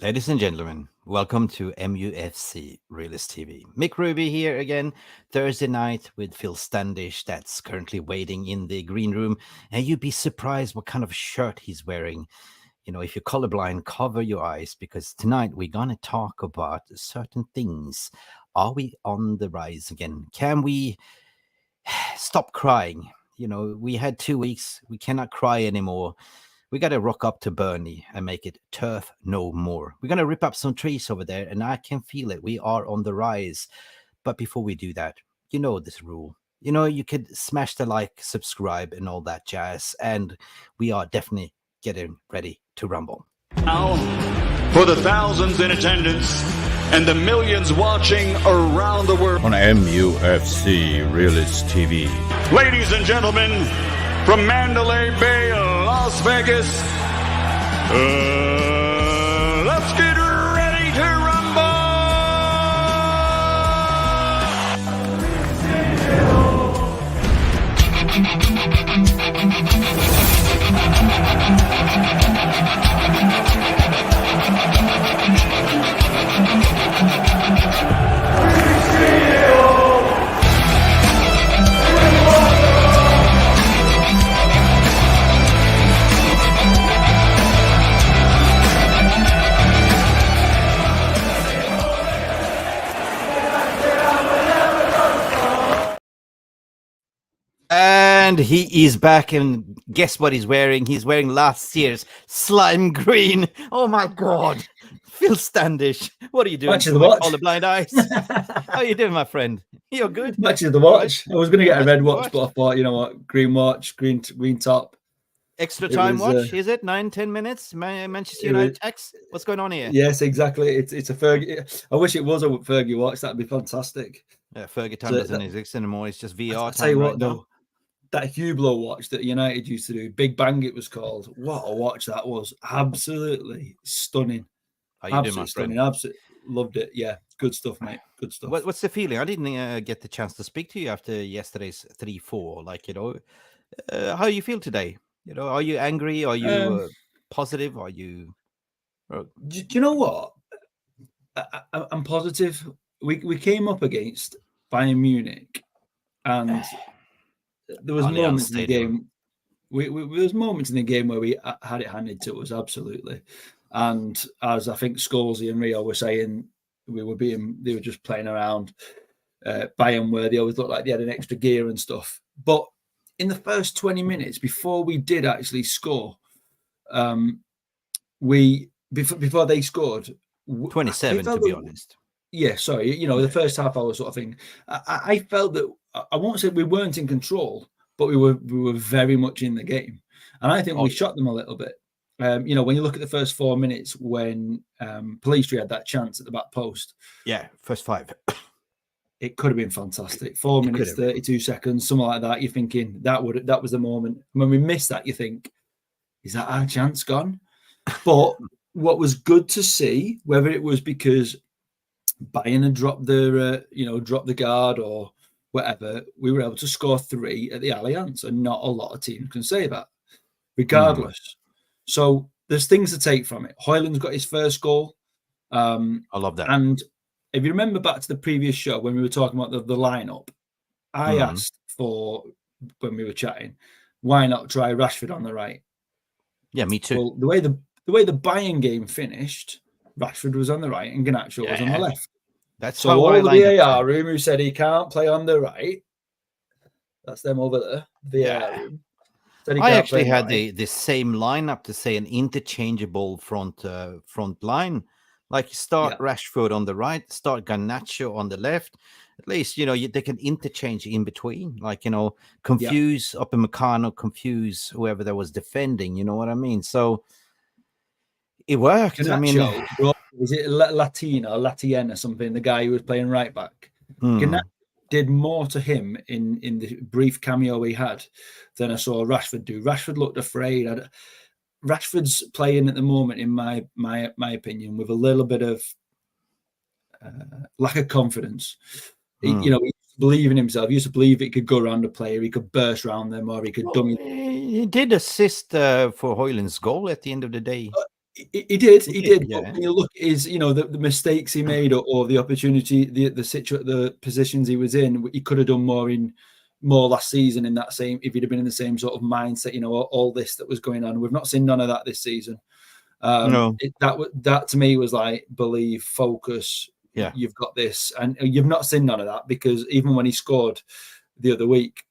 Ladies and gentlemen, welcome to Mufc Realist TV. Mick Ruby here again, Thursday night with Phil Standish, that's currently waiting in the green room. And you'd be surprised what kind of shirt he's wearing. You know, if you're colorblind, cover your eyes, because tonight we're going to talk about certain things. Are we on the rise again? Can we stop crying? You know, we had 2 weeks, we cannot cry anymore. We got to rock up to Burnley and make it turf no more. We're going to rip up some trees over there, and I can feel it. We are on the rise. But before we do that, you know this rule. You know, you could smash the like, subscribe, and all that jazz. And we are definitely getting ready to rumble. Now, for the thousands in attendance and the millions watching around the world on Mufc Realist TV. Ladies and gentlemen, from Mandalay Bay, Las Vegas, let's get ready to rumble! And he is back, and guess what he's wearing? He's wearing last year's slime green. Oh my God. Phil Standish, what are you doing? Match of the watch. All the blind eyes. How are you doing, my friend? You're good. Match of the watch. I was going to get a red watch, but I thought, you know what, green watch, green top. Extra time watch, is it? 9-10 minutes? Manchester United X? What's going on here? Yes, exactly. It's a Fergie. I wish it was a Fergie watch. That'd be fantastic. Yeah, Fergie time doesn't exist anymore. It's just VR. I'll tell you what, though, that 𝒖𝒄 watch that United used to do, Big Bang it was called. What a watch that was. Absolutely stunning. How you doing, my friend? Absolutely loved it. Yeah, good stuff, mate. Good stuff. What's the feeling? I didn't get the chance to speak to you after yesterday's 3-4. Like, you know, how you feel today? You know, are you angry? Are you positive? Are you? Do you know what? I'm positive. We came up against Bayern Munich, and there was moments in the game. There was moments in the game where we had it handed to us, absolutely. And as I think Scholesy and Rio were saying, they were just playing around. Bayern, where they always looked like they had an extra gear and stuff. But in the first 20 minutes, before we did actually score, before they scored, 27 to be honest. Yeah, sorry, you know, the first half hour sort of thing. I felt that I won't say we weren't in control, but we were very much in the game, and I think we shot them a little bit. You know, when you look at the first 4 minutes when Pellistri had that chance at the back post. Yeah, first 5. It could have been fantastic. 4 minutes, 32 seconds, something like that. You're thinking that was the moment. When we missed that, you think, is that our chance gone? But what was good to see, whether it was because Bayern had dropped the guard or whatever, we were able to score 3 at the Allianz, and not a lot of teams can say that, regardless. So there's things to take from it. Højlund's got his first goal. I love that. And if you remember back to the previous show when we were talking about the lineup, I asked for, when we were chatting, why not try Rashford on the right? Yeah, me too. Well, the way the Bayern game finished, Rashford was on the right and Garnacho was on the left. That's so how all I the VAR room who said he can't play on the right. That's them over there. VAR room. I actually had the same lineup to say an interchangeable front line. Like start Rashford on the right, start Garnacho on the left. At least, you know, they can interchange in between. Like, you know, confuse Upamecano, confuse whoever that was defending. You know what I mean? So it worked. Garnacho, I mean, is it Latien or something? The guy who was playing right back. Garnacho did more to him in the brief cameo he had than I saw Rashford do. Rashford looked afraid. Rashford's playing at the moment, in my opinion, with a little bit of lack of confidence. He used to believe in himself. He used to believe he could go around a player, he could burst around them, or he could dummy. He did assist for Højlund's goal at the end of the day. He did. But Yeah. when you look at his, the mistakes he made or the opportunity, the positions he was in, he could have done more last season in that same, if he'd have been in the same sort of mindset, all this that was going on. We've not seen none of that this season. No. That to me was like, believe, focus. Yeah. You've got this, and you've not seen none of that, because even when he scored the other week,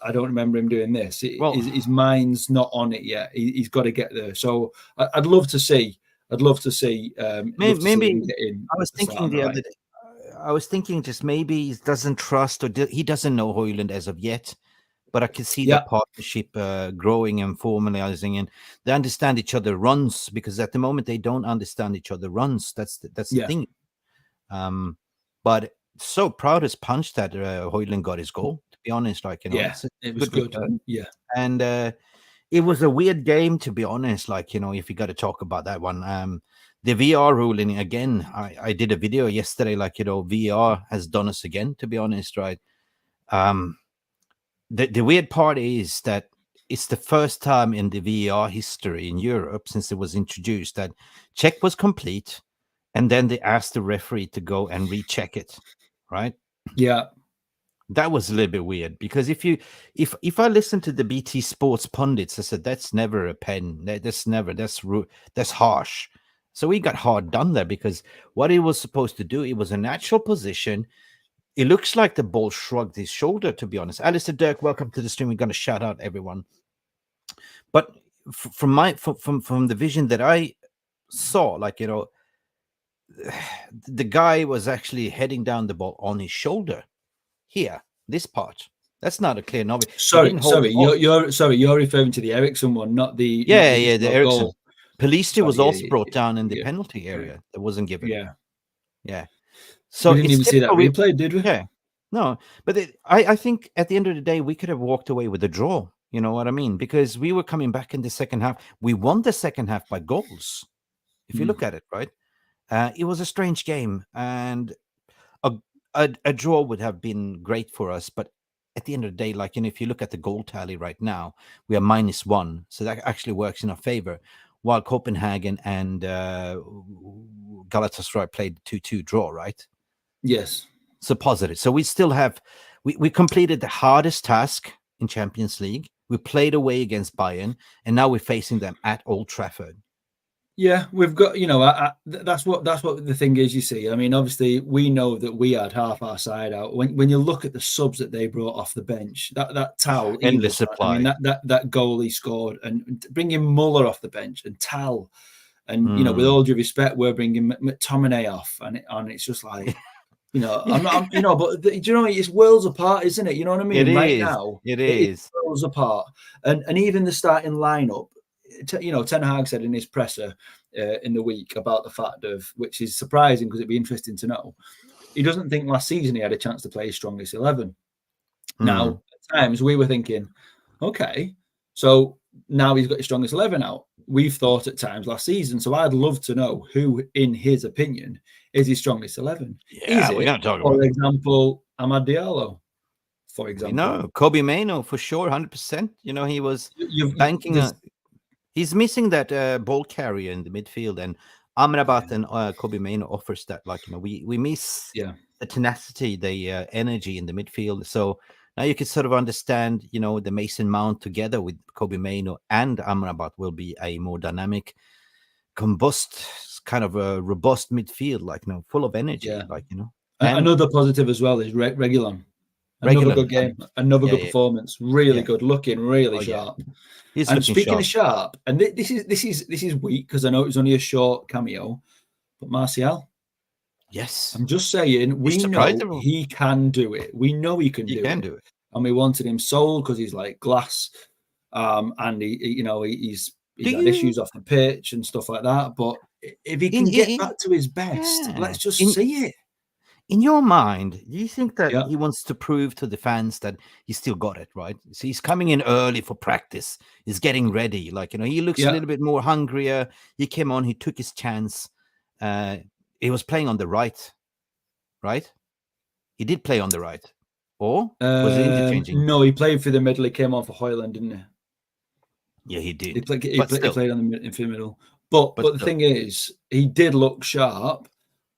I don't remember him doing this. His mind's not on it yet. He's got to get there. So I'd love to see. Maybe him get in. I was thinking the other day. I was thinking just maybe he doesn't trust, or he doesn't know Højlund as of yet. But I can see the partnership growing and formalizing, and they understand each other runs, because at the moment they don't understand each other runs. That's the thing. But so proud as punch that Højlund got his goal. To be honest, it was good. Yeah, and it was a weird game, to be honest. If you got to talk about that one, the VR ruling again. I did a video yesterday. VR has done us again. To be honest, right? The weird part is that it's the first time in the VR history in Europe since it was introduced that check was complete, and then they asked the referee to go and recheck it, right? Yeah. That was a little bit weird, because if I listen to the BT Sports pundits, I said that's never a pen. That's harsh. So we got hard done there, because what he was supposed to do, it was a natural position. It looks like the ball shrugged his shoulder, to be honest. Alistair Dirk, welcome to the stream. We're going to shout out everyone. But from the vision that I saw, the guy was actually heading down the ball on his shoulder. Here, this part. That's not a clear novice. Sorry, you're referring to the Ericsson one, not the the Ericsson. Pelistri was also brought down in the yeah, penalty area that wasn't given. Yeah. So we didn't even see that replay, did we? Yeah, no. But I think at the end of the day, we could have walked away with a draw. You know what I mean? Because we were coming back in the second half. We won the second half by goals. If you look at it, right? It was a strange game, and a draw would have been great for us. But at the end of the day, if you look at the goal tally right now, we are -1, so that actually works in our favor. While Copenhagen and Galatasaray played 2-2 draw, right? Yes. So positive. So we still have, we completed the hardest task in Champions League. We played away against Bayern, and now we're facing them at Old Trafford. Yeah, we've got, that's what the thing is, you see. I mean, obviously, we know that we had half our side out. When you look at the subs that they brought off the bench, that Tal, endless supply. I mean, that goal he scored, and bringing Muller off the bench and Tal, and with all due respect, we're bringing McTominay off, and it's just like, I'm not, but it's worlds apart, isn't it? You know what I mean? It is worlds apart, and even the starting lineup. Ten Hag said in his presser in the week about the fact of, which is surprising because it'd be interesting to know, he doesn't think last season he had a chance to play his strongest 11. Now, at times we were thinking, okay, so now he's got his strongest 11 out. We've thought at times last season, so I'd love to know who, in his opinion, is his strongest 11. Yeah, we're going to talk about, for example, Amad Diallo. For example, Kobbie Mainoo for sure, 100%. He was banking. He's missing that ball carrier in the midfield, and Amrabat and Kobbie Mainoo offers that. We miss the tenacity, the energy in the midfield. So now you can sort of understand, the Mason Mount together with Kobbie Mainoo and Amrabat will be a more dynamic, kind of a robust midfield, full of energy, And another positive as well is Reguilón. Another good game, another good performance, really good, looking really sharp. And speaking of sharp, and this is weak because I know it was only a short cameo, but Martial. Yes, I'm just saying, we know he can do it. We know he can do it, and we wanted him sold because he's like glass, and he's had issues off the pitch and stuff like that. But if he can get back to his best, let's just see it. In your mind, do you think that he wants to prove to the fans that he still got it, right? So he's coming in early for practice. He's getting ready. He looks a little bit more hungrier. He came on. He took his chance. He was playing on the right? He did play on the right. Or was it interchanging? No, he played for the middle. He came on for Højlund, didn't he? Yeah, he did. He played on the middle. But the thing is, he did look sharp,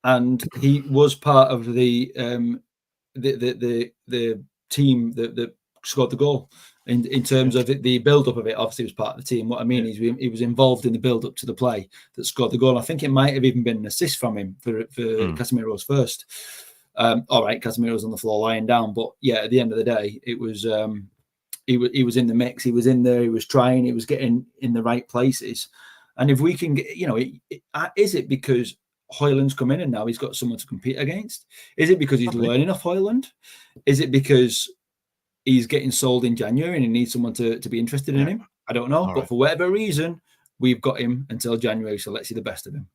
and he was part of the team that scored the goal. In terms of the build-up of it, obviously he was part of the team. What I mean is he was involved in the build-up to the play that scored the goal. I think it might have even been an assist from him for Casemiro's first. All right, Casemiro's on the floor lying down, but yeah, at the end of the day, it was he was in the mix. He was in there. He was trying. He was getting in the right places. And if we can get, is it because Højlund's come in and now he's got someone to compete against? Is it because he's learning off Højlund? Is it because he's getting sold in January and he needs someone to be interested in him? I don't know. But for whatever reason, we've got him until January. So let's see the best of him.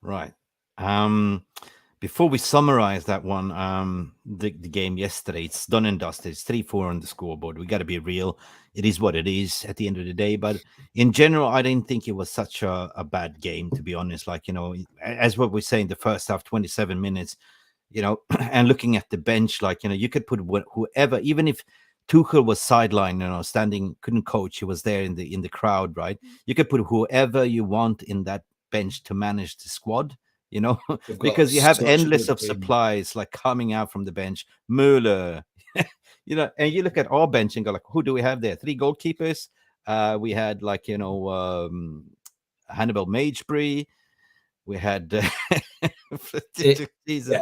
Right. Before we summarize that one, the game yesterday, it's done and dusted. It's 3-4 on the scoreboard. We got to be real. It is what it is at the end of the day. But in general, I didn't think it was such a bad game, to be honest. Like, as what we say in the first half, 27 minutes, and looking at the bench, like, you could put whoever, even if Tuchel was sidelined, standing, couldn't coach, he was there in the crowd, right? You could put whoever you want in that bench to manage the squad. Because you have endless of supplies like coming out from the bench. Müller, and you look at our bench and go like, who do we have there? 3 goalkeepers. We had like, Hannibal Magebry. We had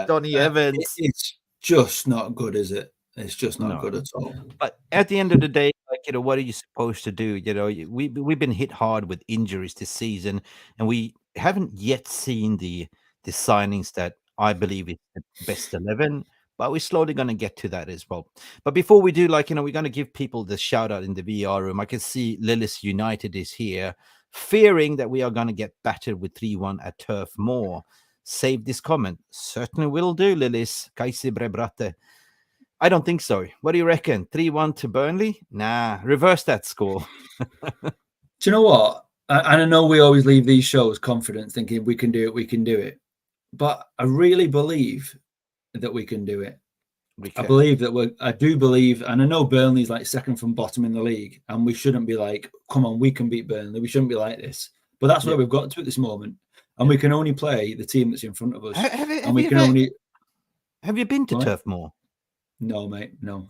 Donny Evans. It's just not good, is it? It's just not good at all. But at the end of the day, like, what are you supposed to do? We've been hit hard with injuries this season, and we haven't yet seen the signings that I believe is the best 11, but we're slowly going to get to that as well. But before we do, like, we're going to give people the shout out in the VR room. I can see Lillis United is here, fearing that we are going to get battered with 3-1 at Turf Moor. Save this comment. Certainly will do, Lillis. 𝒂𝒊𝒔𝒕 𝒂𝒏𝒅𝒊𝒔𝒕. I don't think so. What do you reckon? 3-1 to Burnley? Nah, reverse that score. Do you know what? And I know we always leave these shows confident, thinking we can do it, we can do it. But I really believe that we can do it. I do believe, and I know Burnley's like second from bottom in the league, and we shouldn't be like, come on, we can beat Burnley. We shouldn't be like this. But that's where we've got to at this moment. And we can only play the team that's in front of us. Have you been to Turf Moor? No, mate, no.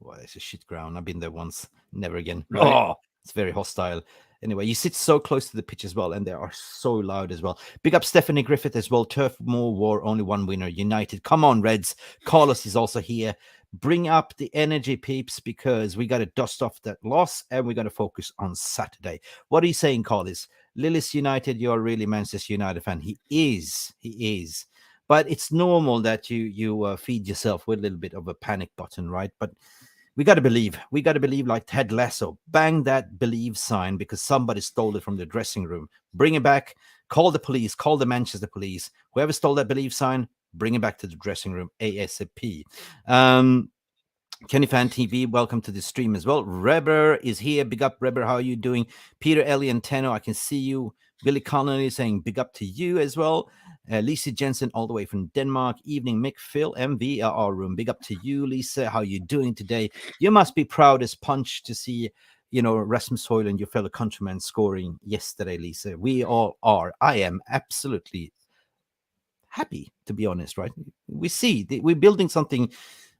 Well, it's a shit ground. I've been there once. Never again. Right. Oh, it's very hostile. Anyway, you sit so close to the pitch as well, and they are so loud as well. Big up Stephanie Griffith as well. Turf Moor War, only one winner. United. Come on, Reds. Carlos is also here. Bring up the energy, peeps, because we got to dust off that loss, and we're going to focus on Saturday. What are you saying, Carlos? Lillis United, you're really Manchester United fan. He is. But it's normal that you feed yourself with a little bit of a panic button, right? But we got to believe. We got to believe like Ted Lasso. Bang that believe sign because somebody stole it from the dressing room. Bring it back. Call the police. Call the Manchester police. Whoever stole that believe sign, bring it back to the dressing room ASAP. Kenny Fan TV, welcome to the stream as well. Reber is here. Big up, Reber. How are you doing? Peter Elianteno, I can see you. Billy Connolly saying big up to you as well. Lisa Jensen all the way from Denmark. Evening, Mick, Phil, MVR room. Big up to you, Lisa. How are you doing today? You must be proud as punch to see, Rasmus Højlund, your fellow countryman, scoring yesterday, Lisa. We all are. I am absolutely happy, to be honest, right? We see we're building something,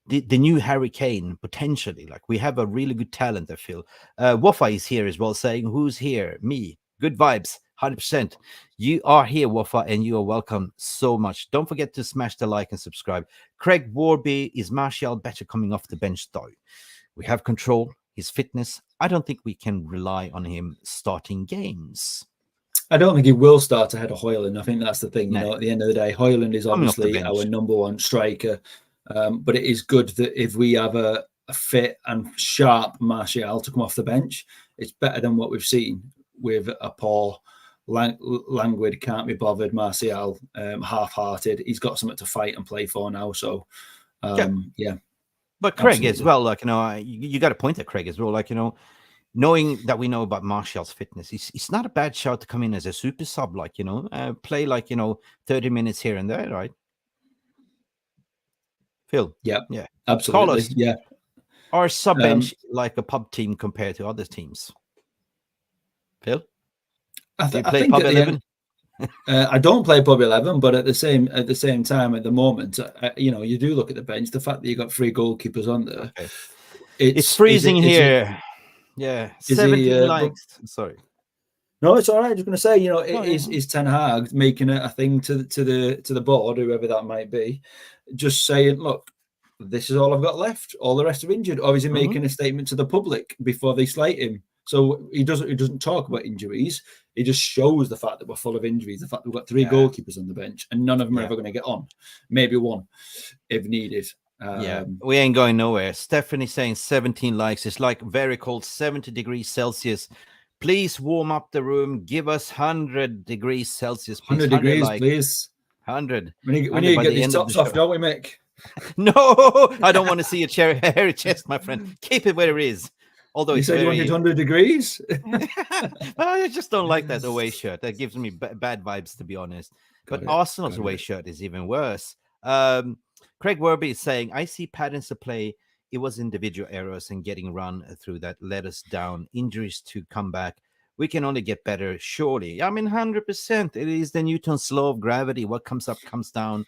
the new Harry Kane, potentially. Like, we have a really good talent, I feel. Wafa is here as well, saying, who's here? Me. Good vibes. 100%. You are here, Wafa, and you are welcome so much. Don't forget to smash the like and subscribe. Craig Warby, is Martial better coming off the bench, though? We have control, his fitness. I don't think we can rely on him starting games. I don't think he will start ahead of Højlund. I think that's the thing. At the end of the day, Højlund is obviously our number one striker. But it is good that if we have a fit and sharp Martial to come off the bench, it's better than what we've seen with a poor, languid, can't be bothered Martial, half-hearted. He's got something to fight and play for now. So, yeah. But Craig as well, like, you got to point at Craig as well, like, knowing that we know about Martial's fitness, it's not a bad shout to come in as a super sub, like, play like, 30 minutes here and there, right? Phil? Yeah, absolutely. Carlos, yeah. Our sub bench like a pub team compared to other teams? Phil? Do you I play think Pub at the 11? end, I don't play Pub 11, but at the same time, at the moment, you know, you do look at the bench. The fact that you got 3 goalkeepers on there, Okay. It's it's freezing is it here. Yeah, is he? 17 But likes. Sorry. no, it's all right. I was just going to say, you know, Oh, yeah. is Ten Hag making a thing to the board, whoever that might be, just saying, look, this is all I've got left. All the rest are injured, or is he making a statement to the public before they slate him? So he doesn't talk about injuries. He just shows the fact that we're full of injuries, the fact that we've got 3 goalkeepers on the bench, and none of them are ever going to get on. Maybe one, if needed. Yeah, we ain't going nowhere. Stephanie saying 17 likes. It's like very cold, 70 degrees Celsius. Please warm up the room. Give us 100 degrees Celsius. Please. 100 degrees, likes. please. 100. We need to get these tops off, don't we, Mick? No, I don't want to see a hairy chest, my friend. Keep it where it is. Although you said you wanted 100 degrees. I just don't like that away shirt. That gives me bad vibes, to be honest. But Arsenal's away shirt is even worse. Craig Werby is saying, I see patterns of play. It was individual errors and getting run through that let us down. Injuries to come back. We can only get better, surely. I mean, 100%. It is the Newton's law of gravity. What comes up comes down.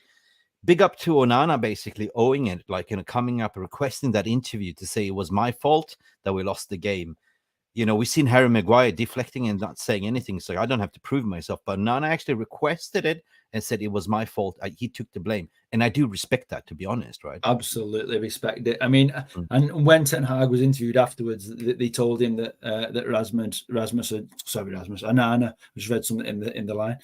Big up to Onana, basically owing it, like, you know, coming up, requesting that interview to say it was my fault that we lost the game. You know, we've seen Harry Maguire deflecting and not saying anything, so I don't have to prove myself. But Onana actually requested it and said it was my fault. He took the blame. And I do respect that, to be honest, right? Absolutely respect it. I mean, and when Ten Hag was interviewed afterwards, they told him that Onana, I just read something in the line,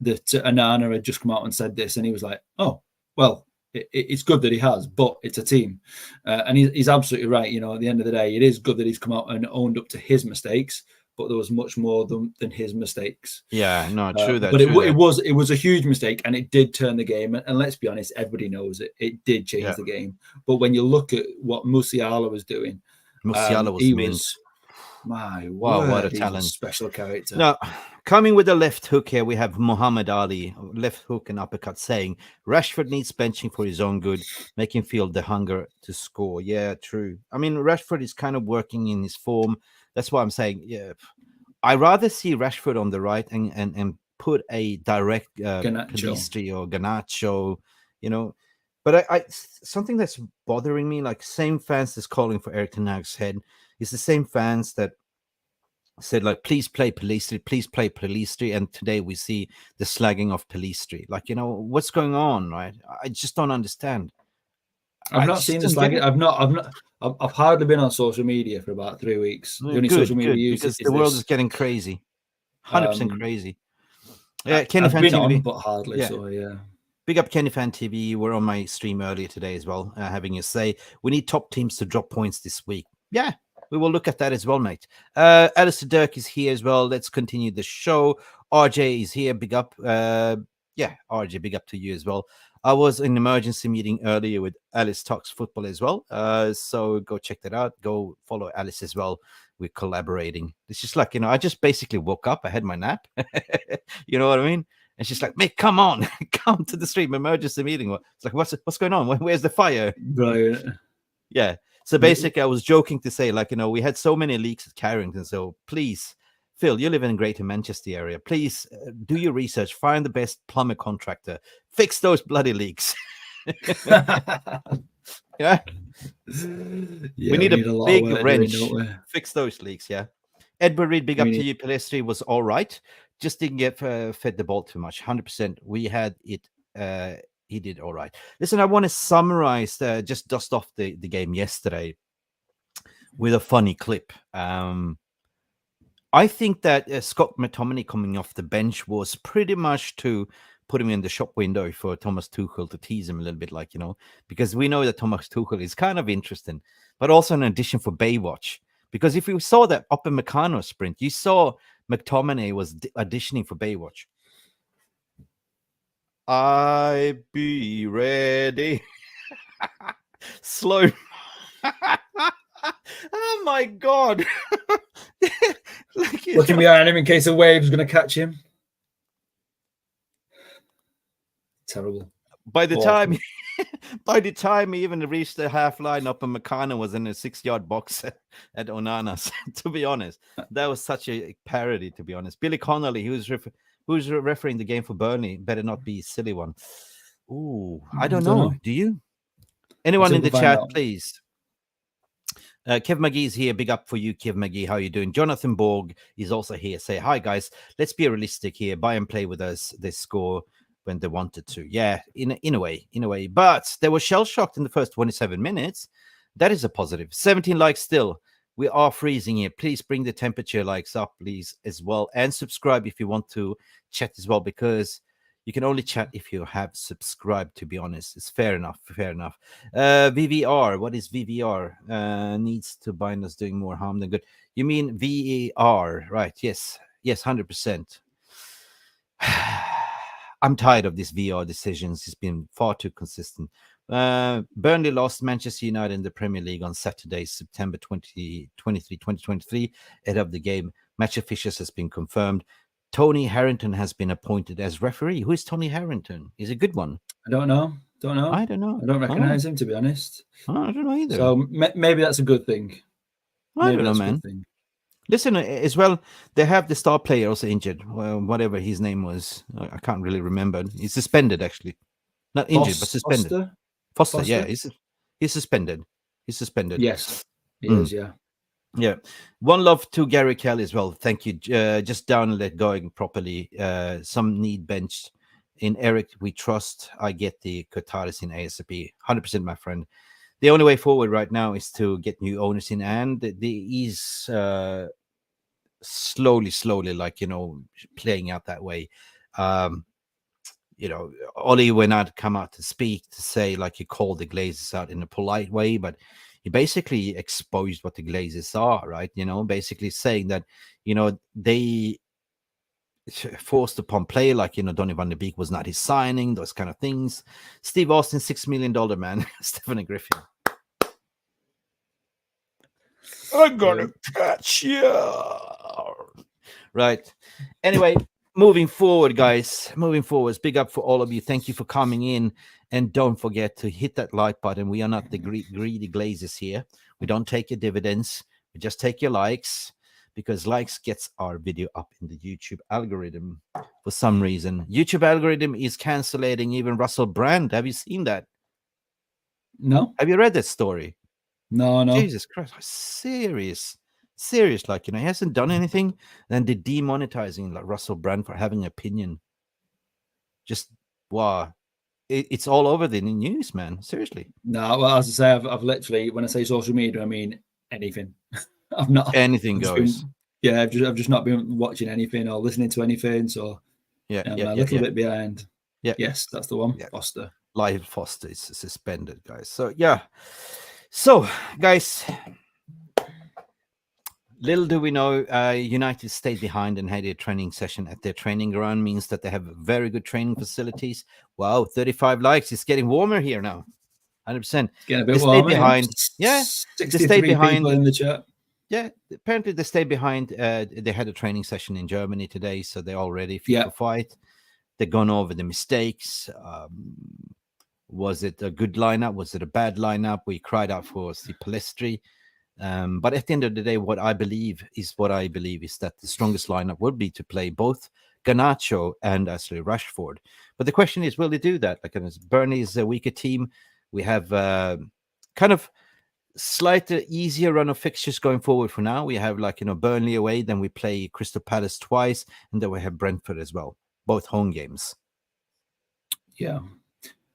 that Onana had just come out and said this, and he was like, oh, well, it's good that he has, but it's a team. And he's absolutely right. You know, at the end of the day, it is good that he's come out and owned up to his mistakes, but there was much more than his mistakes. Yeah, no, true that. But it was a huge mistake, and it did turn the game. And let's be honest, everybody knows it. It did change the game. But when you look at what Musiala was doing, my word, what a talent, special character. Now, coming with a left hook here, we have Muhammad Ali, left hook and uppercut, saying Rashford needs benching for his own good, make him feel the hunger to score. Yeah, true. I mean, Rashford is kind of working in his form. That's why I'm saying, yeah, I rather see Rashford on the right and put a direct Pelistri or Garnacho, you know. But I something that's bothering me, like same fans that's calling for Erik ten Hag's head, is the same fans that said, like, please play Pelistri, and today we see the slagging of Pelistri. Like, you know, what's going on, right? I just don't understand. I've not seen the slagging. I've hardly been on social media for about 3 weeks. The only social media use because the world is getting crazy, 100% crazy. Yeah, Kenny I've Fan been TV, on, but hardly. Yeah. So yeah. Big up Kenny Fan TV. You were on my stream earlier today as well, having a say. We need top teams to drop points this week. Yeah, we will look at that as well, mate. Alistair Dirk is here as well. Let's continue the show. RJ is here. Big up. Yeah, RJ, big up to you as well. I was in an emergency meeting earlier with Alice Talks Football as well. So go check that out. Go follow Alice as well. We're collaborating. It's just like, you know, I just basically woke up. I had my nap. You know what I mean? And she's like, Mick, come on, come to the stream, emergency meeting. It's like, what's going on? Where's the fire? Right. Yeah. So basically, I was joking to say, like, you know, we had so many leaks at Carrington. So please, Phil, you live in Greater Manchester area. Please do your research. Find the best plumber contractor. Fix those bloody leaks. Yeah. We need a big wrench. Fix those leaks. Yeah. Edward Reed, big up to you. Pelistri was all right. Just didn't get fed the ball too much. 100%. We had it. He did all right. Listen, I want to summarize, just dust off the game yesterday with a funny clip. I think that Scott McTominay coming off the bench was pretty much to put him in the shop window for Thomas Tuchel, to tease him a little bit, like, you know, because we know that Thomas Tuchel is kind of interesting, but also an addition for Baywatch. Because if you saw that Upper Meccano sprint, you saw McTominay was auditioning for Baywatch. I be ready. Slow. Oh my God. Looking behind him in case a wave's going to catch him. Terrible. By the time by the time he even reached the half line up, and McConnell was in a 6-yard box at Onana's. To be honest, that was such a parody. To be honest, Billy Connolly, who's refereeing the game for Burnley, better not be a silly one. Ooh, I don't know. Do you? Anyone in the chat, please? Kev McGee's here. Big up for you, Kev McGee. How you doing? Jonathan Borg is also here. Say hi, guys. Let's be realistic here. Buy and play with us. They score when they wanted to. Yeah, in a way. But they were shell-shocked in the first 27 minutes. That is a positive. 17 likes still. We are freezing here. Please bring the temperature likes up, please, as well. And subscribe if you want to chat as well, because you can only chat if you have subscribed, to be honest. It's fair enough. VVR. What is VVR? Needs to bind us doing more harm than good. You mean VAR, right? Yes, 100%. I'm tired of these VR decisions. It's been far too consistent. Burnley lost Manchester United in the Premier League on Saturday, September 2023, ahead of the game. Match officials has been confirmed. Tony Harrington has been appointed as referee. Who is Tony Harrington? He's a good one. I don't know. I don't know. I don't recognize him, to be honest. I don't know either. So maybe that's a good thing. I don't know, man. Listen, as well, they have the star player also injured. Well, whatever his name was. I can't really remember. He's suspended, actually. Not injured, but suspended. Foster, yeah. He's suspended. Yes, he is, yeah. Yeah. One love to Gary Kelly as well. Thank you. Just down and let going properly. Some need bench. In Eric, we trust. I get the Qataris in ASAP. 100%, my friend. The only way forward right now is to get new owners in, and he's slowly, like, playing out that way. Ollie will not come out to speak to say, like, he called the Glazers out in a polite way, but he basically exposed what the Glazers are, right? Basically saying that, they forced upon play, like, Donny van de Beek was not his signing, those kind of things. Steve Austin, $6 million man. Stephanie Griffin. I'm gonna catch you. Right. Anyway, moving forward, guys. Big up for all of you. Thank you for coming in. And don't forget to hit that like button. We are not the greedy Glazers here. We don't take your dividends. We just take your likes, because likes gets our video up in the YouTube algorithm. For some reason, YouTube algorithm is canceling even Russell Brand. Have you seen that? No. Have you read that story? No. Jesus Christ, serious. Like, he hasn't done anything. Then they're demonetizing, like, Russell Brand for having an opinion. Just wow. It's all over the news, man. Seriously. No, well, as I say, I've literally, when I say social media, I mean anything. I've not. Anything goes. I've just not been watching anything or listening to anything. So I'm a little bit behind. Yeah. Yes, that's the one. Yeah. Foster. Live Foster is suspended, guys. So yeah. So, guys, little do we know, United stayed behind and had a training session at their training ground. Means that they have very good training facilities. Wow, 35 likes. It's getting warmer here now. 100%. Getting a bit warmer. Behind. Yeah, 63 people in the chat. Yeah, apparently they stayed behind. They had a training session in Germany today, so they're all ready for fight. They've gone over the mistakes. Was it a good lineup? Was it a bad lineup? We cried out for Palestri. But at the end of the day, what I believe is that the strongest lineup would be to play both Garnacho and actually Rashford. But the question is, will they do that? Like, Burnley is a weaker team. We have kind of slightly easier run of fixtures going forward for now. We have, like, Burnley away, then we play Crystal Palace twice, and then we have Brentford as well, both home games. Yeah.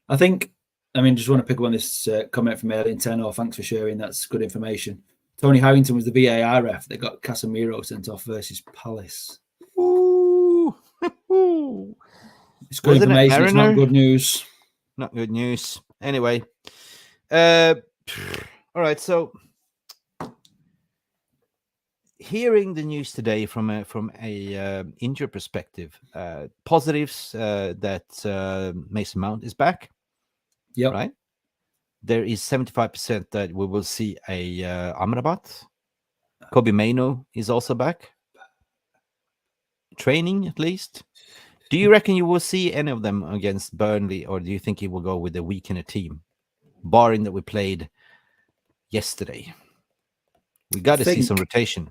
I think, just want to pick up on this comment from Alien 10. Thanks for sharing. That's good information. Tony Harrington was the VAR ref that got Casemiro sent off versus Palace. Ooh. It's good information. It's not good news. Not good news. Anyway. All right. So, hearing the news today from a injury perspective, positives that Mason Mount is back. Yeah. Right. There is 75% that we will see a Amrabat. Kobe Mainoo is also back. Training, at least. Do you reckon you will see any of them against Burnley, or do you think he will go with a weaker team, barring that we played yesterday? We got to see some rotation.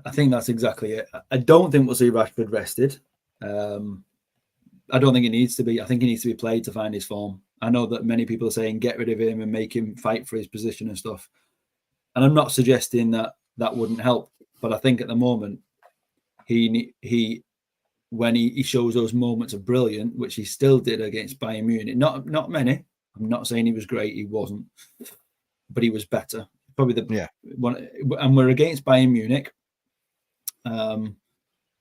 I think that's exactly it. I don't think we'll see Rashford rested. I don't think he needs to be. I think he needs to be played to find his form. I know that many people are saying get rid of him and make him fight for his position and stuff. And I'm not suggesting that that wouldn't help. But I think at the moment, when he shows those moments of brilliant, which he still did against Bayern Munich, not many. I'm not saying he was great. He wasn't. But he was better. Probably the one. And we're against Bayern Munich. And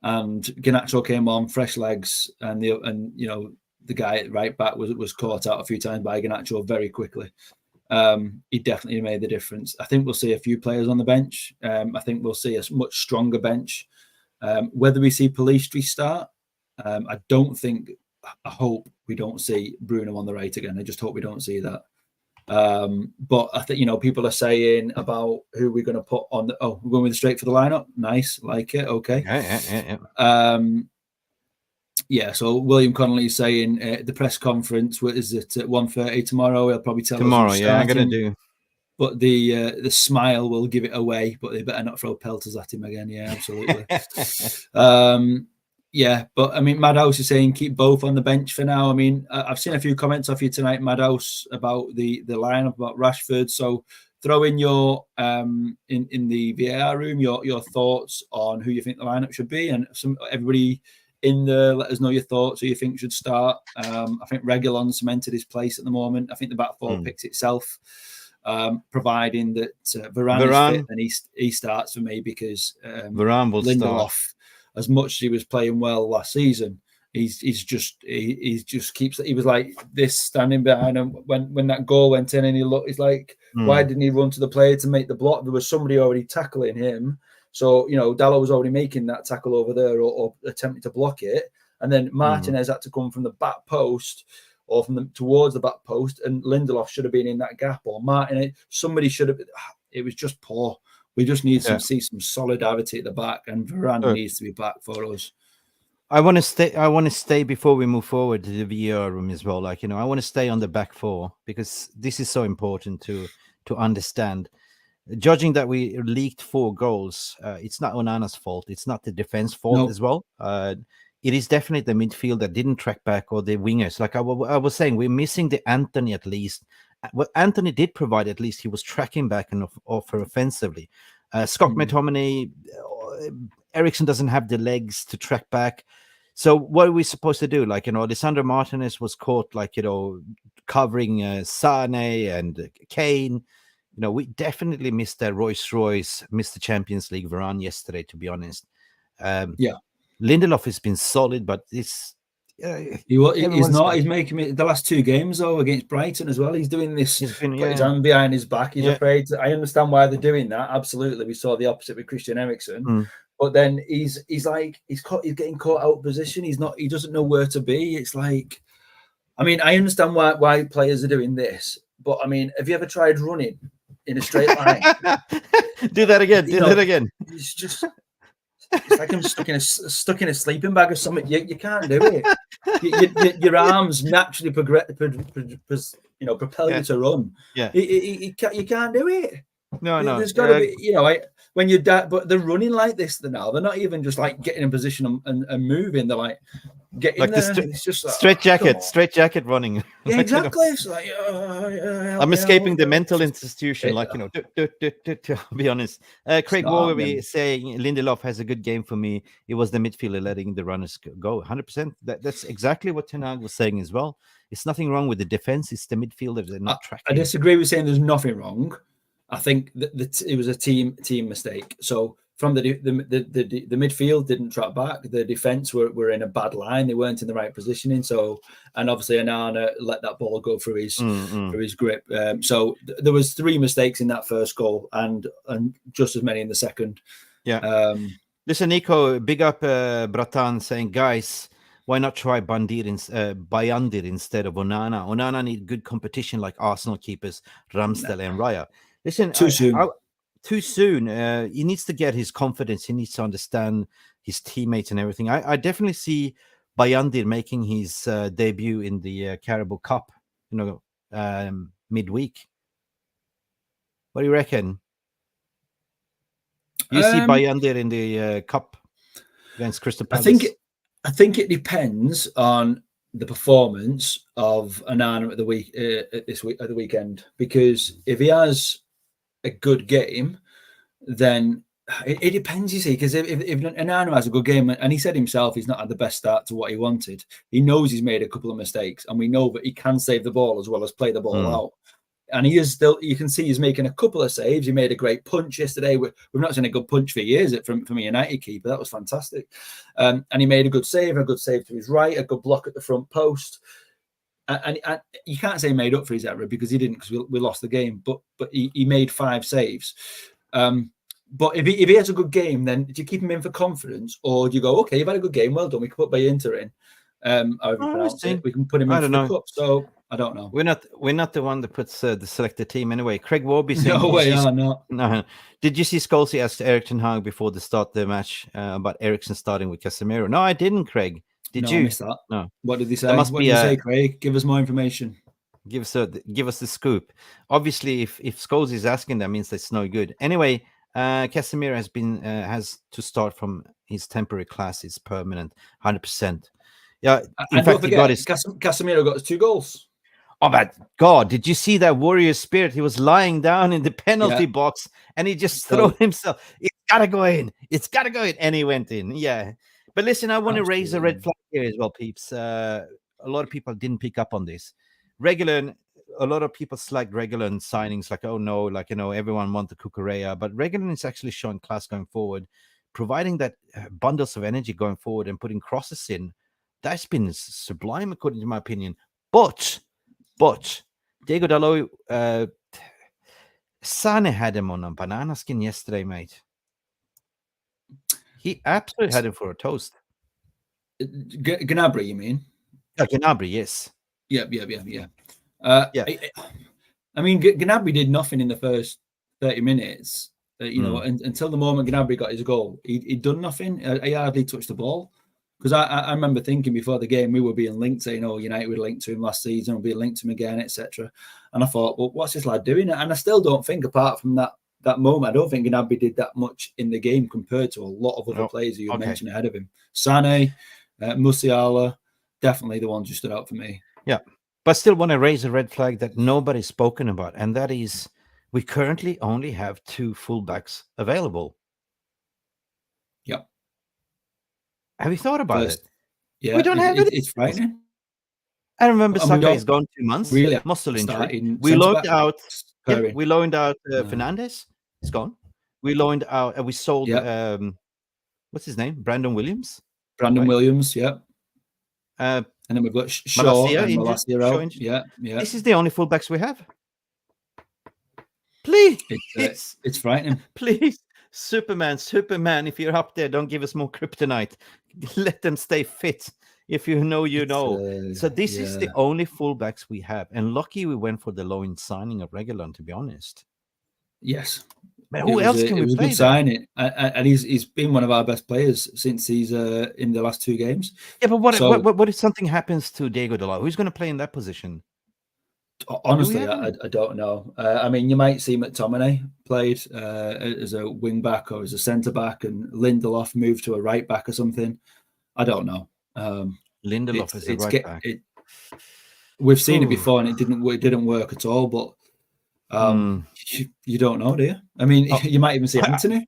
Garnacho came on, fresh legs, and the guy at right back was caught out a few times by Garnacho very quickly. He definitely made the difference. I think we'll see a few players on the bench. I think we'll see a much stronger bench. Whether we see Pellistri start, I don't think. I hope we don't see Bruno on the right again. I just hope we don't see that. But I think people are saying about who we're going to put on. We're going with straight for the lineup. Nice, like it. Okay. Yeah. So William Connolly's saying the press conference. What is it at 1:30 tomorrow? He'll probably tell us tomorrow. Yeah, I'm going to do. But the smile will give it away. But they better not throw pelters at him again. Yeah, absolutely. Yeah, but I mean, Madhouse is saying keep both on the bench for now. I mean, I've seen a few comments off you tonight, Madhouse, about the lineup, about Rashford. So throw in your in the VAR room your thoughts on who you think the lineup should be, and everybody in there, let us know your thoughts. Who you think should start? I think Reguilón cemented his place at the moment. I think the back four picks itself, providing that Varane is fit, and he starts for me because Varane will Lindelof. Start. As much as he was playing well last season, he just keeps. He was like this standing behind him when that goal went in, and he's like, why didn't he run to the player to make the block? There was somebody already tackling him, so Dalot was already making that tackle over there or attempting to block it, and then Martinez had to come from the back post or towards the back post, and Lindelof should have been in that gap, or Martinez. Somebody should have. It was just poor. We just need to see some solidarity at the back, and Varane needs to be back for us. I want to stay before we move forward to the VAR room as well. I want to stay on the back four because this is so important to understand. Judging that we leaked 4 goals, it's not Onana's fault. It's not the defense fault as well. It is definitely the midfield that didn't track back, or the wingers. Like I was saying, we're missing the Anthony at least. What Anthony did provide, at least he was tracking back and offer offensively. Scott McTominay, Eriksen doesn't have the legs to track back. So what are we supposed to do? Lisandro Martinez was caught, covering Sane and Kane. We definitely missed that Royce, missed the Champions League Varane yesterday, to be honest. Lindelof has been solid, but it's... he's not. He's making it the last 2 games though against Brighton as well. He's doing this. He's put his hand behind his back. He's afraid. I understand why they're doing that. Absolutely, we saw the opposite with Christian Eriksen. But then he's getting caught out of position. He doesn't know where to be. It's like, I mean, I understand why players are doing this. But I mean, have you ever tried running in a straight line? Do that again. Do that again. It's just. It's like I'm stuck in a sleeping bag or something. You can't do it. Your arms naturally propel you to run. Yeah, you can't do it. No. There's got to be, when you're but they're running like this now. They're not even just like getting in position and moving. They're like getting like there. It's just like, straight jacket running. Yeah, exactly. It's like I'm escaping the mental institution. To be honest, Craig Warby saying Lindelof has a good game for me. It was the midfielder letting the runners go. 100%. That's exactly what Ten Hag was saying as well. It's nothing wrong with the defense. It's the midfielder they're not tracking. I disagree with saying there's nothing wrong. I think that it was a team mistake. So from the midfield didn't track back. The defense were in a bad line. They weren't in the right positioning. So, and obviously Onana let that ball go through his grip. So there was 3 mistakes in that first goal, and just as many in the second. Yeah. Listen, Nico, big up Bratan saying, guys, why not try Bayandir instead of Onana? Onana need good competition like Arsenal keepers Ramsdale and Raya. Listen, too soon. Too soon. He needs to get his confidence. He needs to understand his teammates and everything. I definitely see Bayandir making his debut in the Carabao Cup, midweek. What do you reckon? You see Bayandir in the cup against Crystal Palace? I think it depends on the performance of Onana at the weekend, because if he has a good game, then it depends, you see, because if Onana has a good game, and he said himself he's not had the best start to what he wanted, he knows he's made a couple of mistakes, and we know that he can save the ball as well as play the ball out. And he is still, you can see he's making a couple of saves. He made a great punch yesterday. We've not seen a good punch for years from a United keeper. That was fantastic. And he made a good save to his right, a good block at the front post. And you can't say he made up for his error, because he didn't, because we lost the game. But he made 5 saves. But if he has a good game, then do you keep him in for confidence, or do you go, okay, you've had a good game, well done, we can put Bayandir in. However you pronounce it, we can put him in for the cup. So I don't know. We're not the one that puts the selected team anyway. Craig Warby saying, no way, not. No. Did you see Scholesy asked Erik ten Hag before the start of the match about Eriksen starting with Casemiro? No, I didn't, Craig. Did you? I missed that. No. What did he say? What did he say, Craig? Give us more information. Give us the scoop. Obviously, if Scholesy is asking, that means that's no good. Anyway, Casemiro has to start from his temporary class. It's permanent, 100%. Yeah, in fact, Casemiro got his 2 goals. Oh my God, did you see that warrior spirit? He was lying down in the penalty box and he just threw himself. It's got to go in. It's got to go in. And he went in. Yeah. But listen, I want to raise a red flag here as well, peeps. A lot of people didn't pick up on this. A lot of people slagged Reguilón signings like, oh no, like, everyone wanted Cucurella. But Reguilón is actually showing class going forward, providing that bundles of energy going forward and putting crosses in. That's been sublime, according to my opinion. But Diego Dalot, Sane had him on a banana skin yesterday, mate. He absolutely had him for a toast. Gnabry, you mean? Yeah, Gnabry, yes. Yeah. I mean, Gnabry did nothing in the first 30 minutes. Until the moment Gnabry got his goal, he'd done nothing. He hardly touched the ball. Because I remember thinking before the game we were being linked, saying, "Oh, United were linked to him last season, we'll be linked to him again, etc." And I thought, well, what's this lad doing? And I still don't think, apart from that moment, I don't think Gnabry did that much in the game compared to a lot of other players you mentioned ahead of him. Sane, Musiala, definitely the ones who stood out for me. Yeah, but I still want to raise a red flag that nobody's spoken about, and that is we currently only have 2 fullbacks available. Yep. Have you thought about it? Yeah, we don't have it. It's frightening. I remember Saka is gone 2 months. Really, muscle injury. We loaned out. We loaned out Fernandes. He's gone. We loaned out. We sold. What's his name? Brandon Williams. Williams. Yeah. And then we've got Shaw and Malacia out. Yeah. This is the only fullbacks we have. Please, it's frightening. Please. Superman, if you're up there, don't give us more kryptonite. Let them stay fit. If you know, you know. So this is the only fullbacks we have. And lucky we went for the loan signing of Reguilón, to be honest. Yes. But who else can we play? Good signing. And he's been one of our best players since he's in the last 2 games. Yeah, but what if something happens to Diego Dalot? Who's going to play in that position? Honestly, I don't know. I mean, you might see McTominay played as a wing back or as a centre back, and Lindelof moved to a right back or something. I don't know. Lindelof is a right back. We've seen it before, and it didn't work at all. But you don't know, do you? I mean, you might even see Anthony.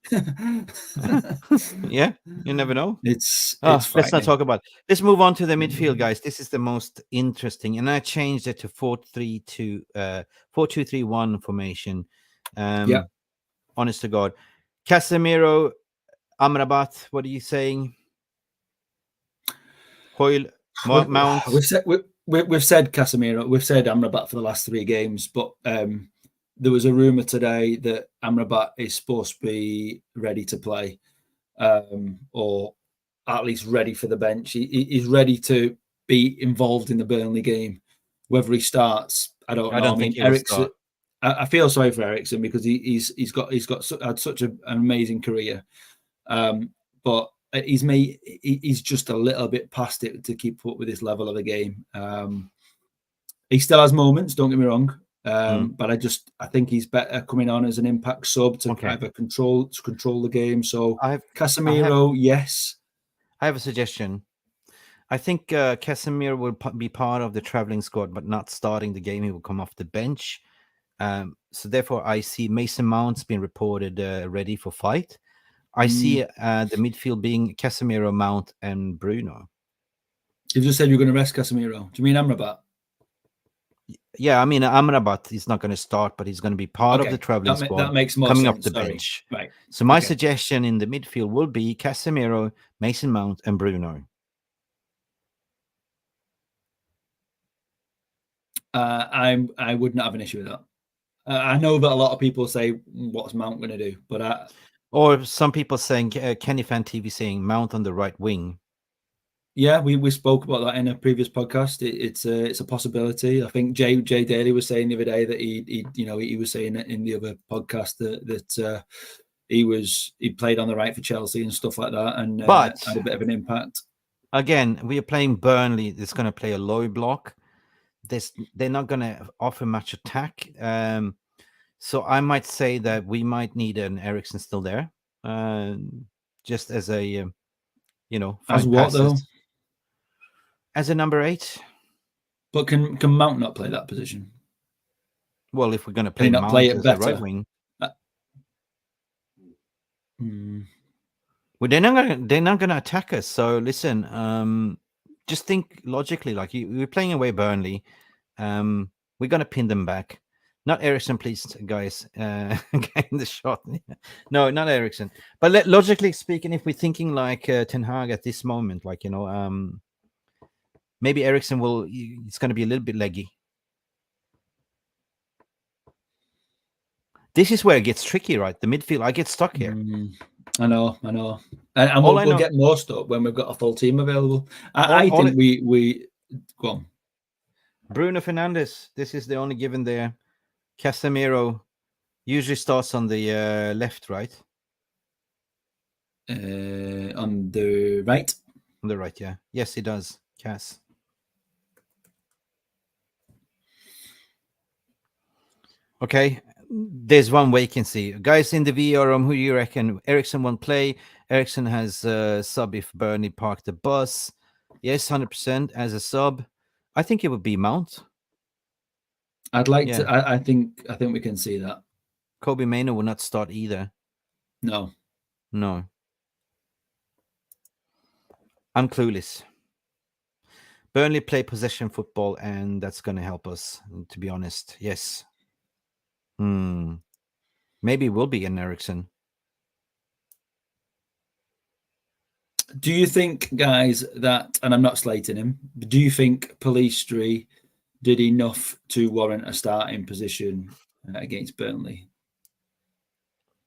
Yeah, you never know. It's let's not talk about it. Let's move on to the midfield, guys. This is the most interesting, and I changed it to 4-2-3-1 formation. Honest to God, Casemiro, Amrabat. What are you saying? Hoyle, Mount. We've said Casemiro. We've said Amrabat for the last 3 games, but there was a rumor today that Amrabat is supposed to be ready to play, or at least ready for the bench. He's ready to be involved in the Burnley game. Whether he starts, I don't know. I don't think Eriksen. I feel sorry for Eriksen because he's had such an amazing career, but he's just a little bit past it to keep up with this level of the game. He still has moments, don't get me wrong, but I think he's better coming on as an impact sub to either control the game. So Casemiro, yes. I have a suggestion. I think Casemiro will be part of the traveling squad, but not starting the game. He will come off the bench. So therefore, I see Mason Mount's been reported ready for fight. I see the midfield being Casemiro, Mount, and Bruno. You just said you're going to rest Casemiro. Do you mean Amrabat? Yeah, I mean Amrabat is not going to start, but he's going to be part of the traveling squad. That makes more coming sense. off the Sorry. bench. Right. So my suggestion in the midfield will be Casemiro, Mason Mount, and Bruno. I would not have an issue with that. I know that a lot of people say, "What's Mount going to do?" But or some people saying Kenny Fan TV saying Mount on the right wing. Yeah, we spoke about that in a previous podcast. It's a possibility. I think Jay Daly was saying the other day that he was saying it in the other podcast that he played on the right for Chelsea and stuff like that, and had a bit of an impact. Again, we are playing Burnley. That's going to play a low block. They're not going to offer much attack. So I might say that we might need an Eriksen still there, just as a as what passes. though? As a number 8. But can Mount not play that position? Well, if we're going to play Mount as a right wing, well, they're not going to attack us. So listen, just think logically. Like we're playing away Burnley, we're going to pin them back. Not Eriksen, please, guys. Getting the shot. No, not Eriksen. But logically speaking, if we're thinking like Ten Hag at this moment, like maybe Eriksen it's going to be a little bit leggy. This is where it gets tricky, right? The midfield, I get stuck here. I know. And we'll get more stuff when we've got a full team available. I think we go on. Bruno Fernandes, this is the only given there. Casemiro usually starts on the left, right? On the right? On the right, yeah. Yes, he does. Cass. Okay, there's one vacancy. Guys in the VR room, who do you reckon? Eriksen won't play. Eriksen has sub if Burnley park the bus. Yes, 100% as a sub. I think it would be Mount. I'd like to. I think we can see that. Kobbie Mainoo will not start either. No. I'm clueless. Burnley play possession football, and that's going to help us, to be honest. Yes. Maybe it will be an Eriksen. Do you think, guys, that, and I'm not slating him, but do you think Pellistri did enough to warrant a starting position against Burnley?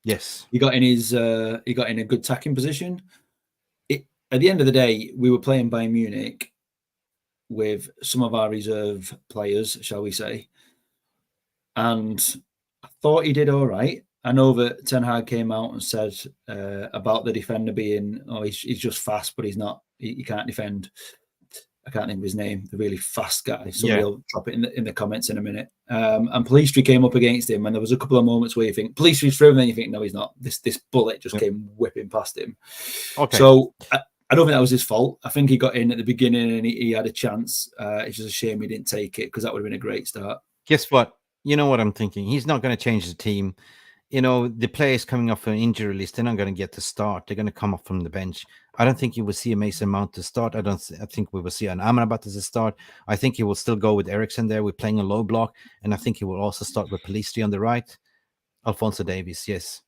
Yes. He got in a good attacking position. At the end of the day, we were playing Bayern Munich with some of our reserve players, shall we say. And I thought he did all right. I know that Ten Hag came out and said about the defender being, he's just fast, but he's not. He can't defend. I can't think of his name. The really fast guy. Somebody will drop it in the comments in a minute. And Pellistri came up against him, and there was a couple of moments where you think Pellistri's through, and then you think, no, he's not. This bullet just came whipping past him. Okay. So I don't think that was his fault. I think he got in at the beginning and he had a chance. It's just a shame he didn't take it because that would have been a great start. Guess what? You know what I'm thinking? He's not going to change the team. The players coming off an injury list, they're not going to get to start. They're going to come up from the bench. I don't think you will see a Mason Mount to start. I think we will see an Amrabat as a start. I think he will still go with Eriksen there. We're playing a low block. And I think he will also start with Pellistri on the right. Alphonso Davies, yes.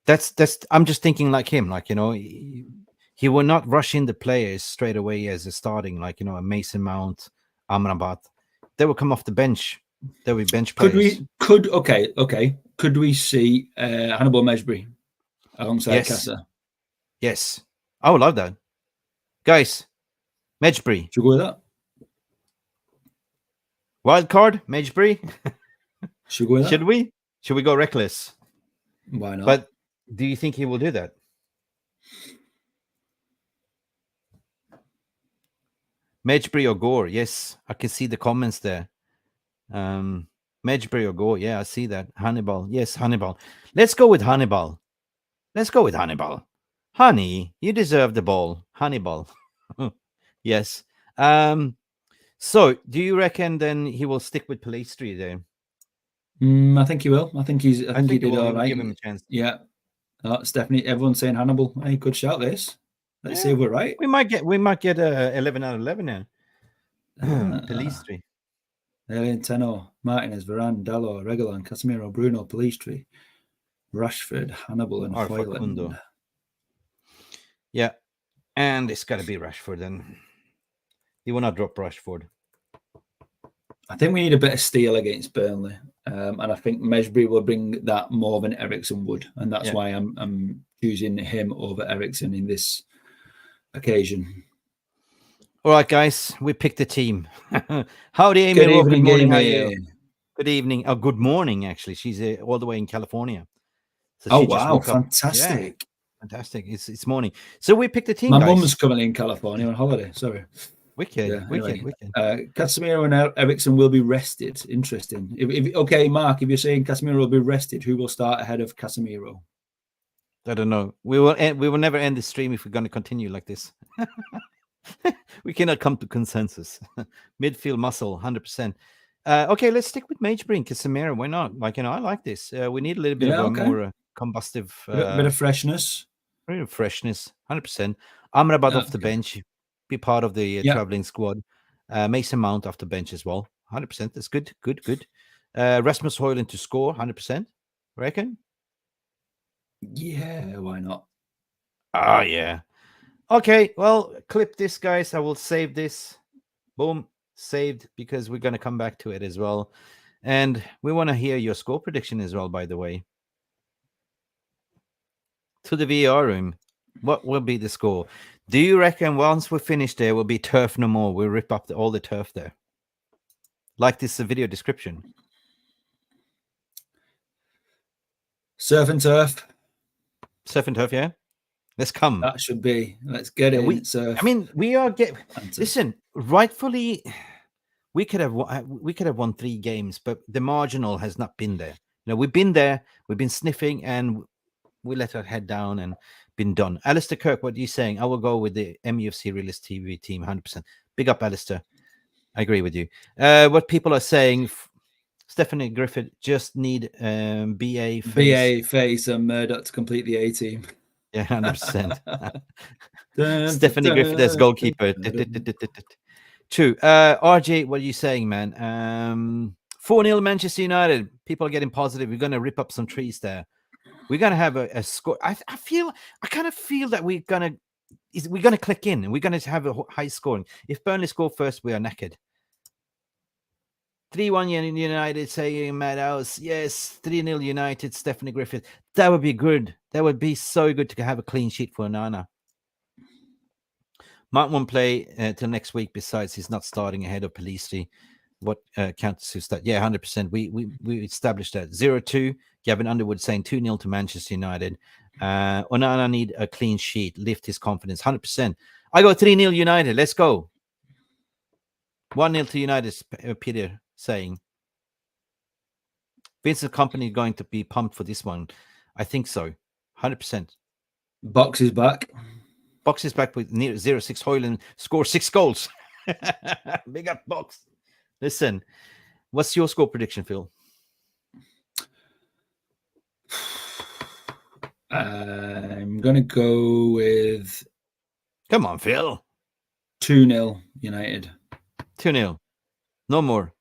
I'm just thinking like him. Like, he will not rush in the players straight away as a starting, like, a Mason Mount, Amrabat. They will come off the bench. They will be bench players. Could we see Hannibal Mejbri alongside Casa? Yes. I would love that. Guys, Mejbri. Should we go with that? Wild card, Mejbri. Should we go with that? Should we? Should we go reckless? Why not? But do you think he will do that? Medjbury or Gore? Yes, I can see the comments there. Medjbury or Gore? Yeah, I see that. Hannibal. Yes, Hannibal. Let's go with Hannibal. Let's go with Hannibal. Honey, you deserve the ball. Hannibal. Yes. So, do you reckon then he will stick with Palistri there? I think he will. I think he did all right. Give him a chance. Yeah. It's definitely everyone's saying Hannibal. Hey, good shout this. Let's see if we're right. We might get 11 out of 11 now. Palistri. Alien Tenor, Martinez, Varane, Dalot, Reguilon, Casemiro, Bruno, Palistri, Rashford, Hannibal, and Højlund. Yeah, and it's got to be Rashford then. You will not drop Rashford. I think we need a bit of steel against Burnley, and I think Mejbri will bring that more than Eriksen would, and that's why I'm choosing him over Eriksen in this occasion. All right, guys, we picked the team. Howdy, Amy. Good evening, good morning. Amy. How are you? Good evening. Oh, good morning, actually. She's all the way in California. So oh, wow. Fantastic. Yeah, fantastic. It's morning. So we picked the team, My guys. mum's currently in California on holiday. Sorry. Wicked. Casemiro and Eriksen will be rested. Interesting. Okay, Mark, if you're saying Casemiro will be rested, who will start ahead of Casemiro? I don't know. We will never end the stream if we're going to continue like this. We cannot come to consensus. Midfield muscle, 100%. Okay, let's stick with Mejbri and Casemiro. Why not? I like this. We need a little bit of a more combustive... bit of freshness. Bit of freshness, 100%. Amrabat off the bench. Be part of the traveling squad. Mason Mount off the bench as well. 100%. That's good. Rasmus Højlund to score, 100%. Reckon? Yeah, why not? Oh, yeah. Okay, well, clip this, guys. I will save this. Boom, saved, because we're going to come back to it as well. And we want to hear your score prediction as well, by the way. To the VR room, what will be the score? Do you reckon once we're finished there will be turf no more? We'll rip up all the turf there. Like this video description. Surf and turf. Surf and turf, yeah? Let's come. That should be. Let's get it. We are listen. Rightfully, we could have won 3 games, but the marginal has not been there. We've been there. We've been sniffing, and we let our head down and been done. Alistair Kirk, what are you saying? I will go with the MUFC Realist TV team, 100%. Big up, Alistair. I agree with you. What people are saying. Stephanie Griffith just need BA face and Murdoch to complete the A team. Yeah, 100%. Stephanie Griffith as goalkeeper. True. RJ, what are you saying, man? 4-0 Manchester United. People are getting positive. We're going to rip up some trees there. We're going to have a score. I kind of feel that we're going to click in and we're going to have a high scoring. If Burnley score first, we are knackered. 3-1 United, saying Madhouse. Yes, 3-0 United, Stephanie Griffith. That would be good. That would be so good to have a clean sheet for Onana. Might won't play till next week. Besides, he's not starting ahead of Palistri. What counts to that? Yeah, 100%. We established that. 0-2. Gavin Underwood saying 2-0 to Manchester United. Onana need a clean sheet. Lift his confidence. 100%. I go 3-0 United. Let's go. 1-0 to United, Peter saying. Vincent Kompany going to be pumped for this one. I think so. 100%. Box is back. Box is back with 0-6. Højlund score 6 goals. Big up, Box. Listen, what's your score prediction, Phil? I'm going to go with... Come on, Phil. 2-0 United. 2-0. No more.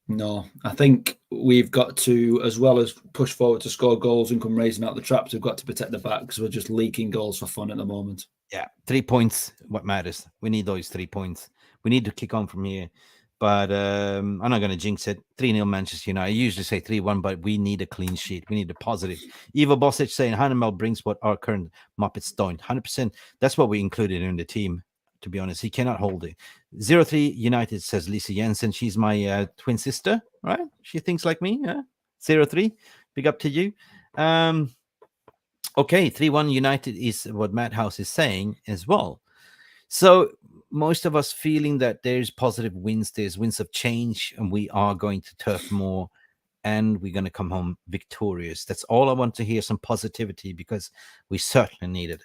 No, I think we've got to, as well as push forward to score goals and come racing out the traps, we've got to protect the back because we're just leaking goals for fun at the moment. Yeah, 3 points, what matters. We need those 3 points. We need to kick on from here. But I'm not going to jinx it. 3-0 Manchester United. I usually say 3-1, but we need a clean sheet. We need a positive. 𝒊𝒂𝒚 saying Hannibal brings what our current Muppets don't. 100%. That's what we included in the team, to be honest. He cannot hold it. 0-3 United, says Lisa Jensen. She's my twin sister, right? She thinks like me. Yeah? 0-3. Big up to you. Okay, 3-1 United is what Madhouse is saying as well. So most of us feeling that there's positive wins, there's winds of change, and we are going to Turf Moor and we're going to come home victorious. That's all I want to hear, some positivity, because we certainly need it.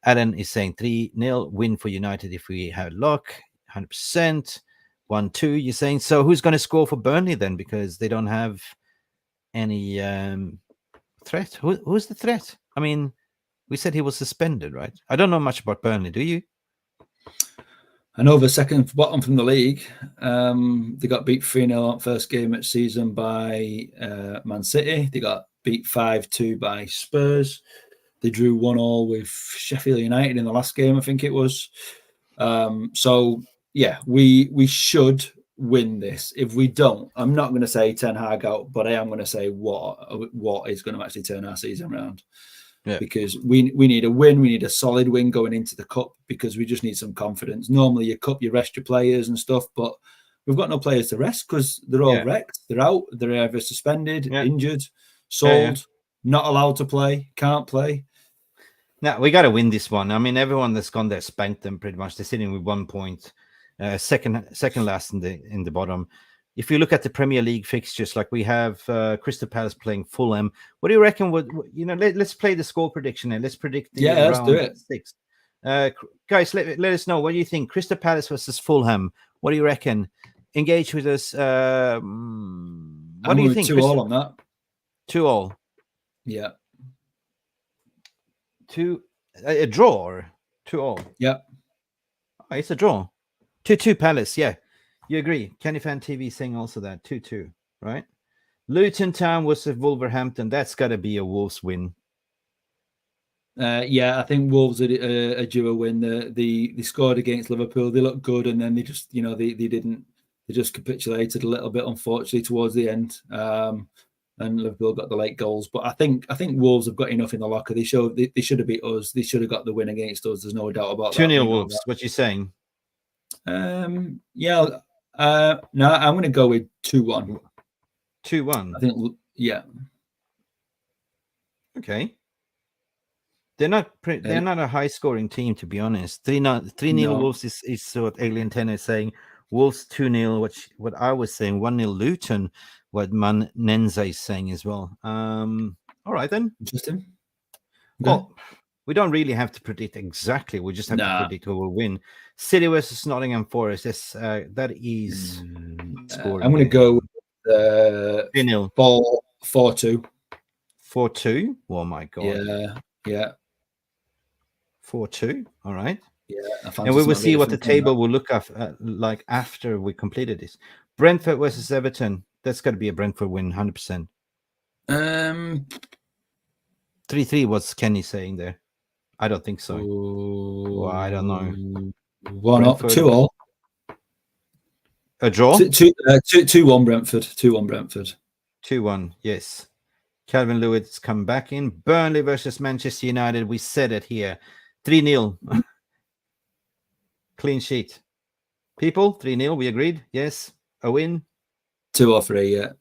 Alan is saying 3-0 win for United if we had luck, 100%. 1-2, you're saying. So who's going to score for Burnley then? Because they don't have any threat. Who's the threat? I mean, we said he was suspended, right? I don't know much about Burnley. Do you? I know the second bottom from the league. They got beat 3-0 on first game of season by Man City. They got beat 5-2 by Spurs. They drew 1-1 with Sheffield United in the last game, I think it was. So yeah, we should win this. If we don't, I'm not going to say Ten Hag out, but I am going to say what is going to actually turn our season around. Yeah. Because we need a win. We need a solid win going into the cup, because we just need some confidence. Normally, your cup, you rest your players and stuff, but we've got no players to rest because they're all wrecked. They're out. They're either suspended, injured, sold, not allowed to play, can't play. Now we got to win this one. I mean, everyone that's gone there spanked them pretty much. They're sitting with 1 point, second last in the bottom. If you look at the Premier League fixtures, like we have Crystal Palace playing Fulham, what do you reckon? Let's play the score prediction and let's predict the let's do it. 6. Guys, let us know what do you think. Crystal Palace versus Fulham. What do you reckon? Engage with us. What do you think? 2-2 on that. 2-2. Yeah. A draw or 2-2? Yeah. Oh, it's a draw. 2-2 Palace. Yeah. You agree? Kenny Fan TV saying also that 2-2, right? Luton Town versus Wolverhampton. That's got to be a Wolves win. Yeah, I think Wolves are a due a win. They scored against Liverpool. They looked good, and then they just they just capitulated a little bit, unfortunately, towards the end. And Liverpool got the late goals. But I think Wolves have got enough in the locker. They should have beat us. They should have got the win against us. There's no doubt about that. 2-0 Wolves. What you saying? Yeah. No, I'm going to go with 2-1. 2-1. I think, yeah. Okay. They're not a high scoring team, to be honest. 3-0 Wolves is what Alien 10 is saying. Wolves 2-0. What I was saying 1-0 Luton. What Nenza is saying as well. All right then. Interesting. Okay. Well, we don't really have to predict exactly. We just have to predict who will win. City versus Nottingham Forest. That is scoring. I'm going to go with 3-0. 4-2. 4-2. Oh my god. Yeah. 4-2. All right. Yeah. And we will see what the table will look like after we completed this. Brentford versus Everton. That's got to be a Brentford win, 100%. 3-3. What's Kenny saying there? I don't think so. Well, I don't know. 2-2. A draw? 2-1 Brentford. 2-1 Brentford. 2-1. Yes. Calvin Lewis come back in. Burnley versus Manchester United. We said it here. 3-0. Clean sheet. People, 3-0. We agreed. Yes. A win. 2 or 3. Yeah.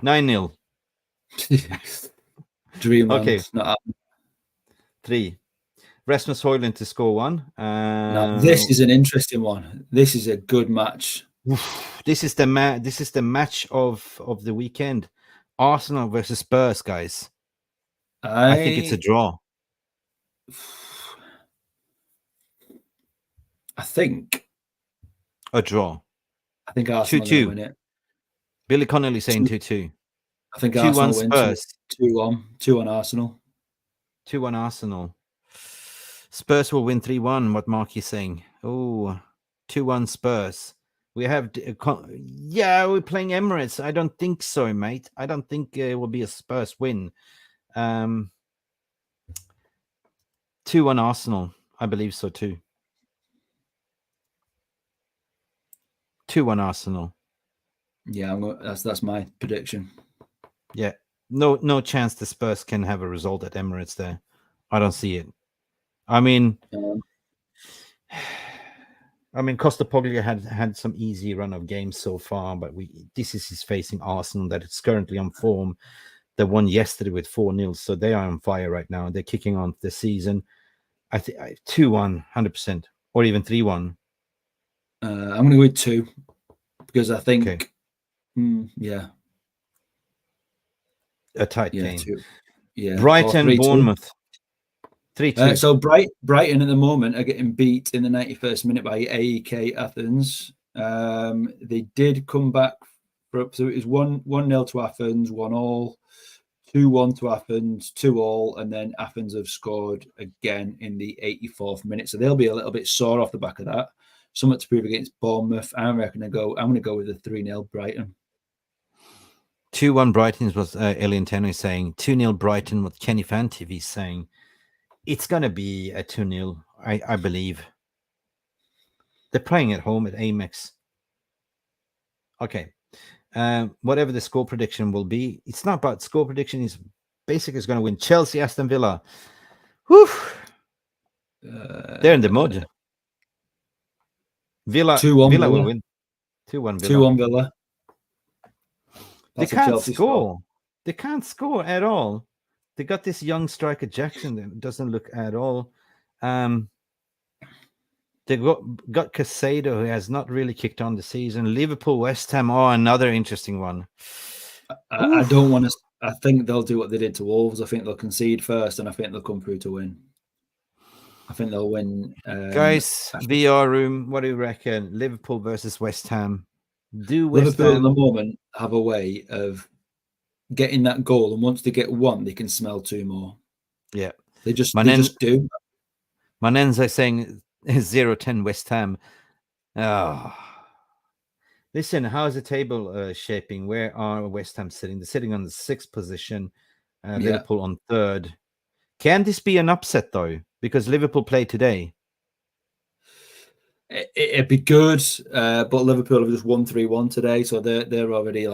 9-0. Dream. Okay. Not 3. Rasmus Højlund to score 1. Now, this is an interesting one. This is a good match. This is the match of the weekend. Arsenal versus Spurs, guys. I think it's a draw. I think a draw. I think Arsenal 2-2. Win it. Billy Connolly saying 2-2. I think Arsenal win Spurs. 2-1. 2-1 Arsenal. 2-1 Arsenal. Spurs will win 3-1. What Mark is saying? Oh, 2-1 Spurs. We have, we're playing Emirates. I don't think so, mate. I don't think it will be a Spurs win. 2-1 Arsenal. I believe so too. 2-1 Arsenal. Yeah, that's my prediction. Yeah, no chance the Spurs can have a result at Emirates there. I don't see it. I mean, Costa Poglia had some easy run of games so far, but this is his facing Arsenal that is currently on form. They won yesterday with 4-0, so they are on fire right now. They're kicking on the season. I think 2-1, 100%. or even 3-1? I'm going to go with 2 because I think, Okay. Yeah, A tight yeah, game. 2. Yeah, or Brighton, 3-2. Bournemouth. 3-2. So Brighton at the moment are getting beat in the 91st minute by 𝒖𝒄 Athens. They did come back so it was 1-0 to Athens, 1-1, 2-1 to Athens, 2-2, and then Athens have scored again in the 84th minute. So they'll be a little bit sore off the back of that. Something to prove against Bournemouth. I'm going to go with a 3-0 Brighton. 2-1 Brighton was Alien Tenor saying. 2-0 Brighton with Kenny Fan TV saying it's going to be a 2-0, I believe. They're playing at home at Amex. Okay. Whatever the score prediction will be, it's not about score prediction. It's basically going to win. Chelsea, Aston Villa. Whew. They're in the mud. Villa 2-1 Villa Villa will win. 2-1 Villa. 2-1 Villa. They can't score. They can't score at all. They got this young striker Jackson that doesn't look at all. They got Caicedo, who has not really kicked on the season. Liverpool, West Ham. Oh, another interesting one. I don't want to. I think they'll do what they did to Wolves. I think they'll concede first, and I think they'll come through to win. I think they'll win. Guys, VR room, what do you reckon? Liverpool versus West Ham. Do West Liverpool Ham at the moment have a way of getting that goal, and once they get one, they can smell 2 more. Yeah, they just do. Manenza is saying 0-10 West Ham. Oh. Listen, how's the table shaping? Where are West Ham sitting? They're sitting on the 6th position. Liverpool on 3rd. Can this be an upset though? Because Liverpool played today. It'd be good, but Liverpool have just won 3-1 today, so they're already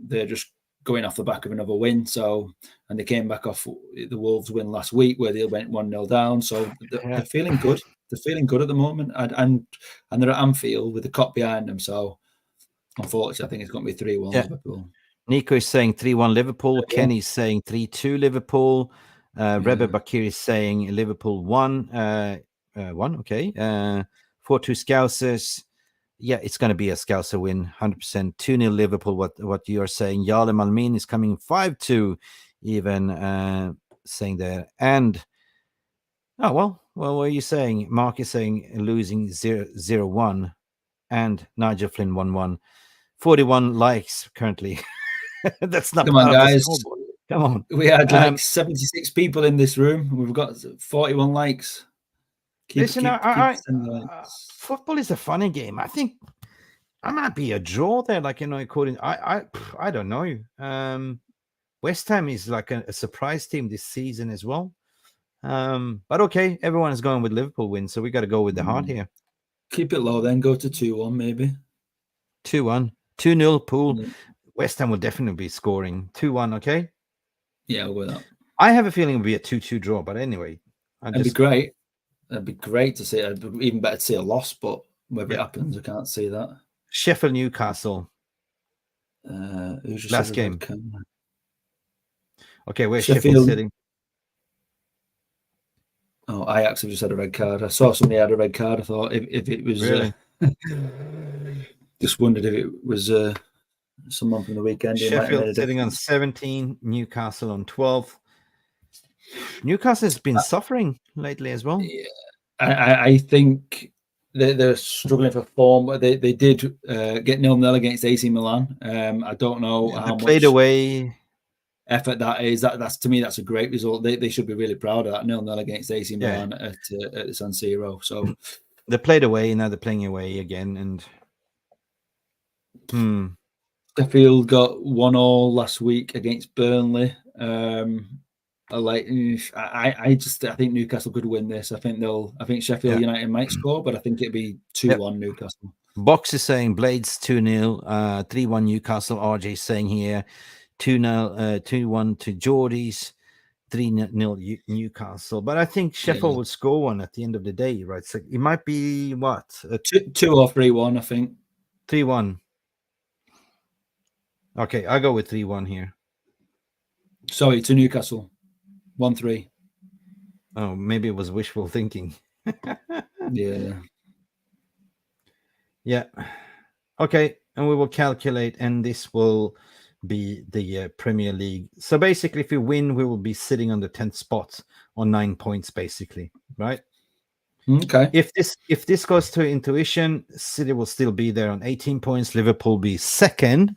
they're just going off the back of another win. So, and they came back off the Wolves win last week where they went 1-0 down. So they're feeling good. They're feeling good at the moment, and they're at Anfield with the cop behind them. So, unfortunately, I think it's going to be 3-1 Liverpool. Nico is saying 3-1 Liverpool. Kenny's saying 3-2 Liverpool. Rebbe Bakir is saying Liverpool 1. 1, okay. 4-2 Scousers. Yeah, it's going to be a Scouser win, 100%. 2-0 Liverpool, what you are saying. Yale Malmin is coming 5-2, even saying there. And, well, what are you saying? Mark is saying losing 0-1 and Nigel Flynn 1-1. 41 likes currently. That's not Come on, guys. Come on. We had 76 people in this room. We've got 41 likes. Listen, football is a funny game. I think I might be a draw there. According, I don't know. West Ham is like a surprise team this season as well. But okay, everyone is going with Liverpool win, so we got to go with the heart here. Keep it low, then go to 2-1 maybe. 2-1, 2-0 Pool. West Ham will definitely be scoring 2-1. Okay. Yeah, I'll go with that. I have a feeling it'll be a 2-2 draw, but anyway, it'd be great. It'd be great to see. It'd be even better to see a loss, but whether it happens, I can't see that. Sheffield Newcastle. Who's just last game? Okay, where's Sheffield sitting? Oh, Ajax have just had a red card. I saw somebody had a red card. I thought if it was really, just wondered if it was someone from the weekend. Sheffield sitting on 17, Newcastle on 12. Newcastle has been suffering lately as well. Yeah, I think they're struggling for form. They did get 0-0 against AC Milan. I don't know how much played away effort that is. That's to me, that's a great result. They should be really proud of that 0-0 against AC Milan at the San Siro. So they played away, now they're playing away again. And Sheffield got 1-1 last week against Burnley. I think Newcastle could win this. I think Sheffield United might score, but I think it'd be 2-1 Newcastle. Box is saying Blades 2-0, 3-1 Newcastle. RJ saying here 2-0, 2-1 to Geordies, 3-0 Newcastle. But I think Sheffield will score one at the end of the day, right? So it might be what? 2 or 3-1, I think. 3-1. Okay, I'll go with 3-1 here. Sorry, to Newcastle. 1-3. Oh, maybe it was wishful thinking. Yeah. Yeah. Okay, and we will calculate, and this will be the Premier League. So basically, if we win, we will be sitting on the 10th spot on 9 points, basically, right? Okay. If this goes to intuition, City will still be there on 18 points. Liverpool be second,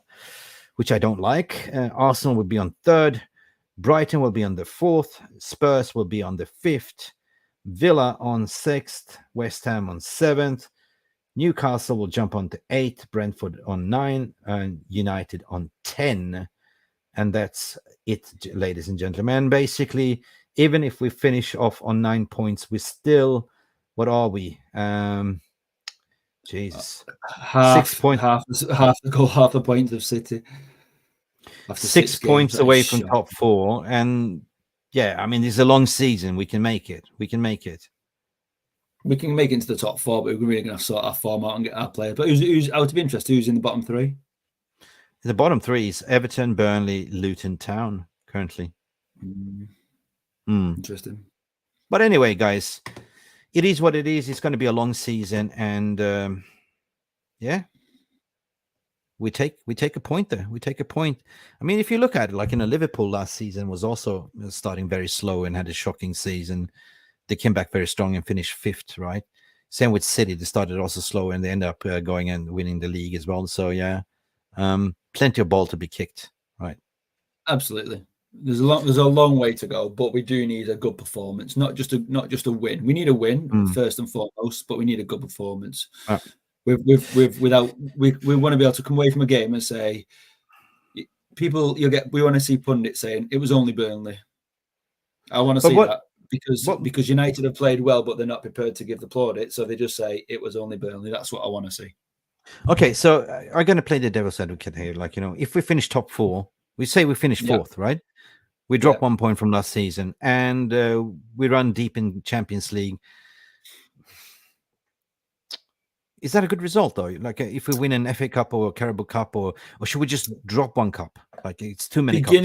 which I don't like. Arsenal will be on third. Brighton will be on the fourth. Spurs will be on the fifth. Villa on sixth. West Ham on seventh. Newcastle will jump on to 8, Brentford on 9, and United on 10. And that's it, ladies and gentlemen. Basically, even if we finish off on 9 points, we still, what are we? Jesus. Half 6 points. half the points of City. After 6 points games, away from top 4. And yeah, I mean, it's a long season. We can make it. We can make it. We can make it into the top 4, but we're really going to sort our form out and get our players. But who's out of interest? Who's in the bottom 3? The bottom 3 is Everton, Burnley, Luton Town currently. Interesting. But anyway, guys, it is what it is. It's going to be a long season, and yeah, we take a point there. We take a point. I mean, if you look at it, like in a Liverpool last season was also starting very slow and had a shocking season. They came back very strong and finished 5th, right? Same with City. They started also slow and they end up going and winning the league as well. So yeah, plenty of ball to be kicked, right? Absolutely. There's a long way to go, but we do need a good performance, not just a win. We need a win first and foremost, but we need a good performance. We want to be able to come away from a game and say, we want to see pundits saying it was only Burnley. I want to see that. Because United have played well, but they're not prepared to give the plaudits, so they just say it was only Burnley. That's what I want to see. Okay, so I'm going to play the devil's advocate here. Like, if we finish top 4, we say we finish 4th, right? We drop 1 point from last season, and we run deep in Champions League. Is that a good result, though? Like, if we win an FA Cup or a Carabao Cup, or should we just drop 1 cup? Like, it's too many cups.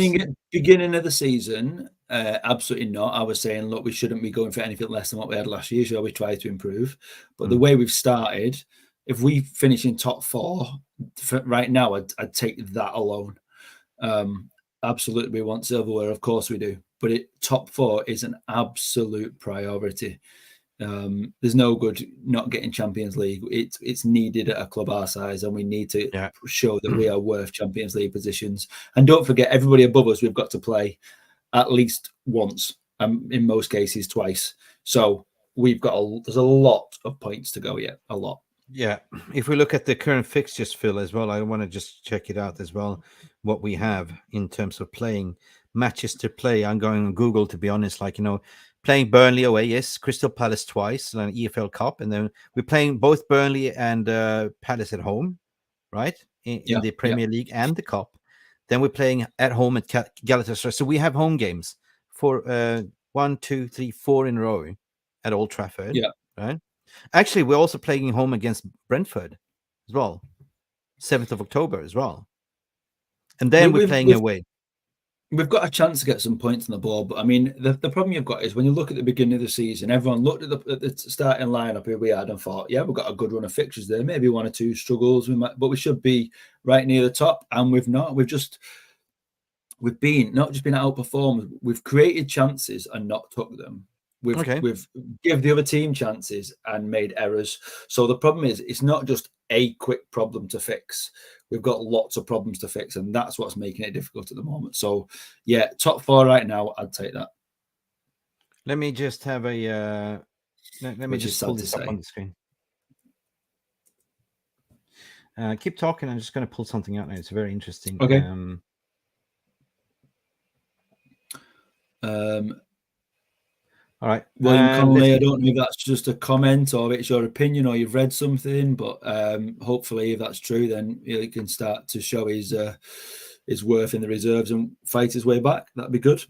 Beginning of the season, absolutely not. I was saying, look, we shouldn't be going for anything less than what we had last year. So we try to improve. But the way we've started, if we finish in top 4 right now, I'd take that alone. Absolutely, we want silverware, of course we do. But top 4 is an absolute priority. There's no good not getting Champions League. It's needed at a club our size, and we need to show that we are worth Champions League positions. And don't forget, everybody above us, we've got to play at least once, in most cases twice. So there's a lot of points to go yet, a lot. Yeah, if we look at the current fixtures, Phil, as well, I want to just check it out as well, what we have in terms of playing matches to play. I'm going on Google, to be honest, playing Burnley away, yes, Crystal Palace twice, and EFL Cup, and then we're playing both Burnley and Palace at home, right, in the Premier League and the Cup. Then we're playing at home at Galatasaray. So we have home games for 1, 2, 3, 4 in a row at Old Trafford. Yeah. Right. Actually, we're also playing home against Brentford as well, 7th of October as well. And then we're playing away. We've got a chance to get some points on the board, but I mean, the problem you've got is when you look at the beginning of the season, everyone looked at the starting lineup here we had and thought, yeah, we've got a good run of fixtures there. Maybe 1 or 2 struggles, but we should be right near the top, and we've not. We've not just been outperformed. We've created chances and not took them. We've give the other team chances and made errors. So the problem is, it's not just a quick problem to fix. We've got lots of problems to fix, and that's what's making it difficult at the moment. So, yeah, top 4 right now, I'd take that. Let me just have a let me just pull this up on the screen. Keep talking. I'm just going to pull something out now. It's very interesting. Okay. All right. William Connolly, I don't know if that's just a comment or it's your opinion or you've read something, but hopefully if that's true, then he can start to show his worth in the reserves and fight his way back. That'd be good.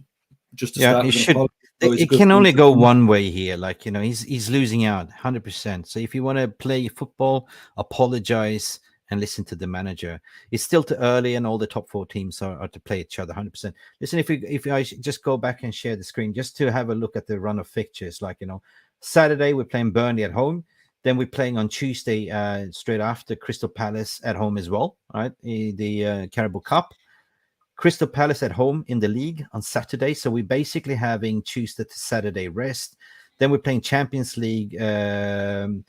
Just to start. He should. It can only go one way here. Like, he's losing out 100%. So if you want to play football, apologize and listen to the manager. It's still too early, and all the top 4 teams are to play each other 100%. Listen, if I just go back and share the screen just to have a look at the run of fixtures, Saturday we're playing Burnley at home. Then we're playing on Tuesday, straight after Crystal Palace at home as well, right? The Carabao Cup. Crystal Palace at home in the league on Saturday. So we're basically having Tuesday to Saturday rest. Then we're playing Champions League on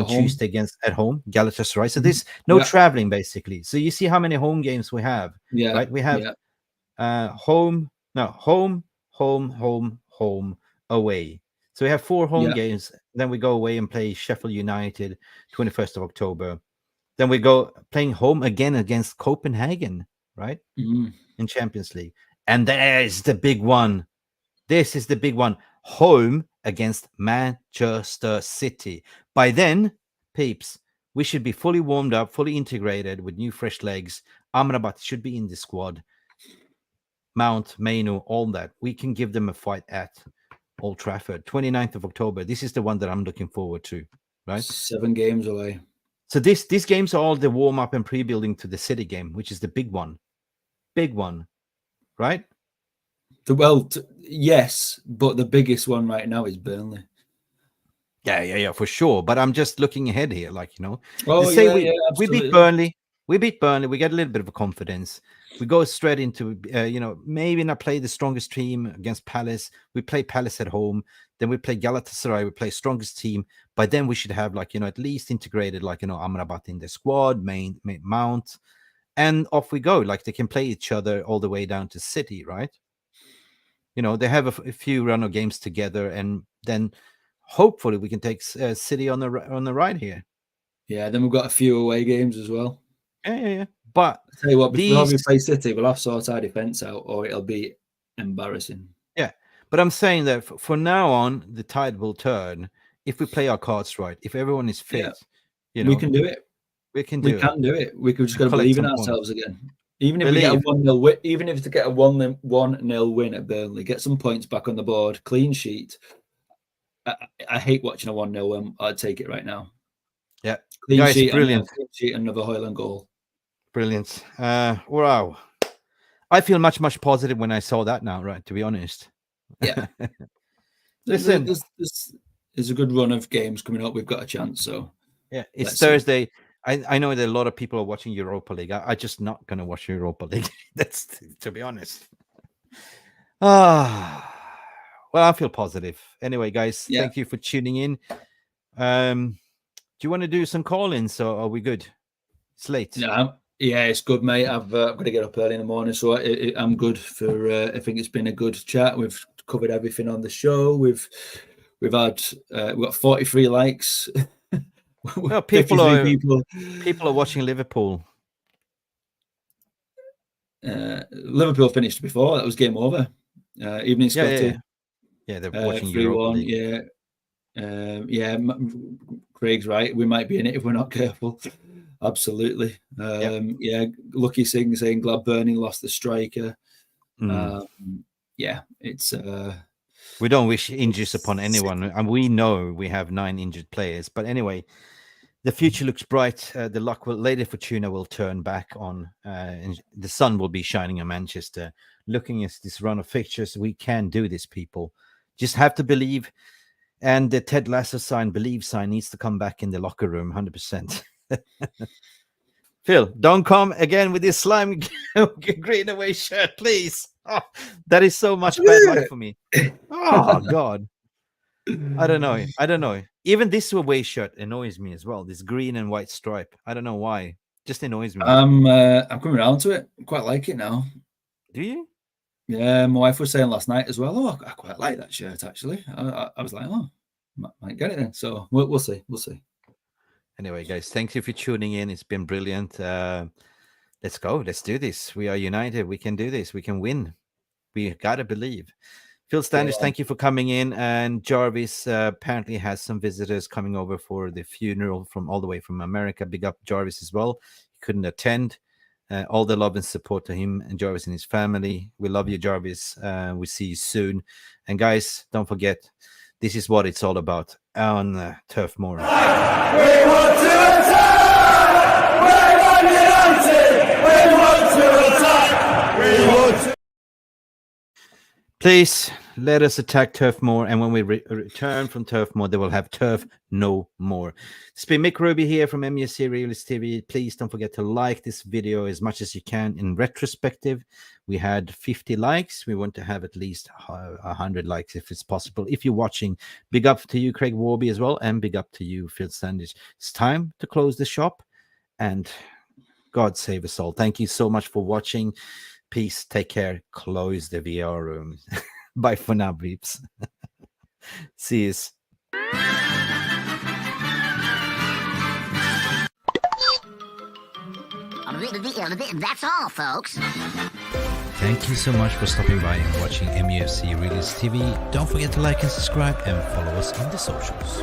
Tuesday against at home, Galatasaray. So there's no traveling basically. So you see how many home games we have, right? We have home, away. So we have 4 home games. Then we go away and play Sheffield United, 21st of October. Then we go playing home again against Copenhagen, right? In Champions League. And there's the big one. This is the big one. Home against Manchester City. By then, peeps, we should be fully warmed up, fully integrated with new fresh legs. Amrabat should be in the squad. Mount, Mainu, all that. We can give them a fight at Old Trafford. 29th of October. This is the one that I'm looking forward to, right? 7 games away. So these games are all the warm-up and pre-building to the City game, which is the big one. Big one, right? Yes, but the biggest one right now is Burnley. Yeah, for sure. But I'm just looking ahead here, like, you know. Oh, we beat Burnley. We beat Burnley. We get a little bit of a confidence. We go straight into, maybe not play the strongest team against Palace. We play Palace at home. Then we play Galatasaray. We play strongest team. By then we should have, like, you know, at least integrated, like, you know, Amrabat in the squad, main Mount. And off we go. Like, they can play each other all the way down to City, right? You know, they have a few run of games together, and then hopefully we can take City on the ride here. Yeah, then we've got a few away games as well. Yeah. But I'll tell you what, before we play City, we'll have to sort our defence out, or it'll be embarrassing. Yeah, but I'm saying that for now on, the tide will turn if we play our cards right. If everyone is fit, you know, we can do it. We can do it. We could just got to believe in ourselves again. Even if we get a 1-0 win, even if it's to get a 1-0 win at Burnley, get some points back on the board, clean sheet. I hate watching a 1-0 win. I'd take it right now. Yeah, clean guys, sheet, brilliant. Clean sheet, another Hoyland goal. Brilliant. Wow. I feel much positive when I saw that now, right? To be honest. Yeah. Listen, there's a good run of games coming up. We've got a chance. So yeah, it's Thursday. See. I know that a lot of people are watching Europa League. I'm just not going to watch Europa League. That's, to be honest. Well, I feel positive. Anyway, guys, thank you for tuning in. Do you want to do some call-ins, or are we good? It's late. Yeah, it's good, mate. I've got to get up early in the morning, so I'm good for. I think it's been a good chat. We've covered everything on the show. We've got 43 likes. Well, people are watching Liverpool. Liverpool finished before. That was game over. Evening Scotty. Yeah, they're watching Europa League. Craig's right. We might be in it if we're not careful. Absolutely. Lucky Singh saying glad Burnley lost the striker. It's we don't wish injuries upon anyone, and we know we have 9 injured players. But anyway, the future looks bright. The luck will, Lady Fortuna will turn back on, and the sun will be shining in Manchester. Looking at this run of fixtures, we can do this, people. Just have to believe. And the Ted Lasso believe sign needs to come back in the locker room, 100%. Phil, don't come again with this slime green away shirt, please. Oh, that is so much bad luck for me. Oh God, I don't know. Even this away shirt annoys me as well. This green and white stripe. I don't know why. Just annoys me. I'm coming around to it. I quite like it now. Do you? Yeah, my wife was saying last night as well. Oh, I quite like that shirt actually. I was like, oh, might get it then. So we'll see. We'll see. Anyway, guys, thank you for tuning in. It's been brilliant. Let's go. Let's do this. We are united. We can do this. We can win. We gotta believe. Phil Standish, thank you for coming in. And Jarvis apparently has some visitors coming over for the funeral from all the way from America. Big up Jarvis as well. He couldn't attend. All the love and support to him and Jarvis and his family. We love you, Jarvis. We see you soon. And guys, don't forget, this is what it's all about on Turf Moor. We want to attack! We're united! We want to attack! We want to... Please let us attack Turf more, and when we return from Turf more, they will have Turf no more. It's been Mick Ruby here from MUFC Realist TV. Please don't forget to like this video as much as you can. In retrospective, we had 50 likes. We want to have at least 100 likes if it's possible. If you're watching, big up to you, Craig Warby, as well, and big up to you, Phil Standish. It's time to close the shop, and God save us all. Thank you so much for watching. Peace, take care, close the VR room. Bye for now, beeps. See you. That's all, folks. Thank you so much for stopping by and watching MUFC Realist TV. Don't forget to like and subscribe and follow us on the socials.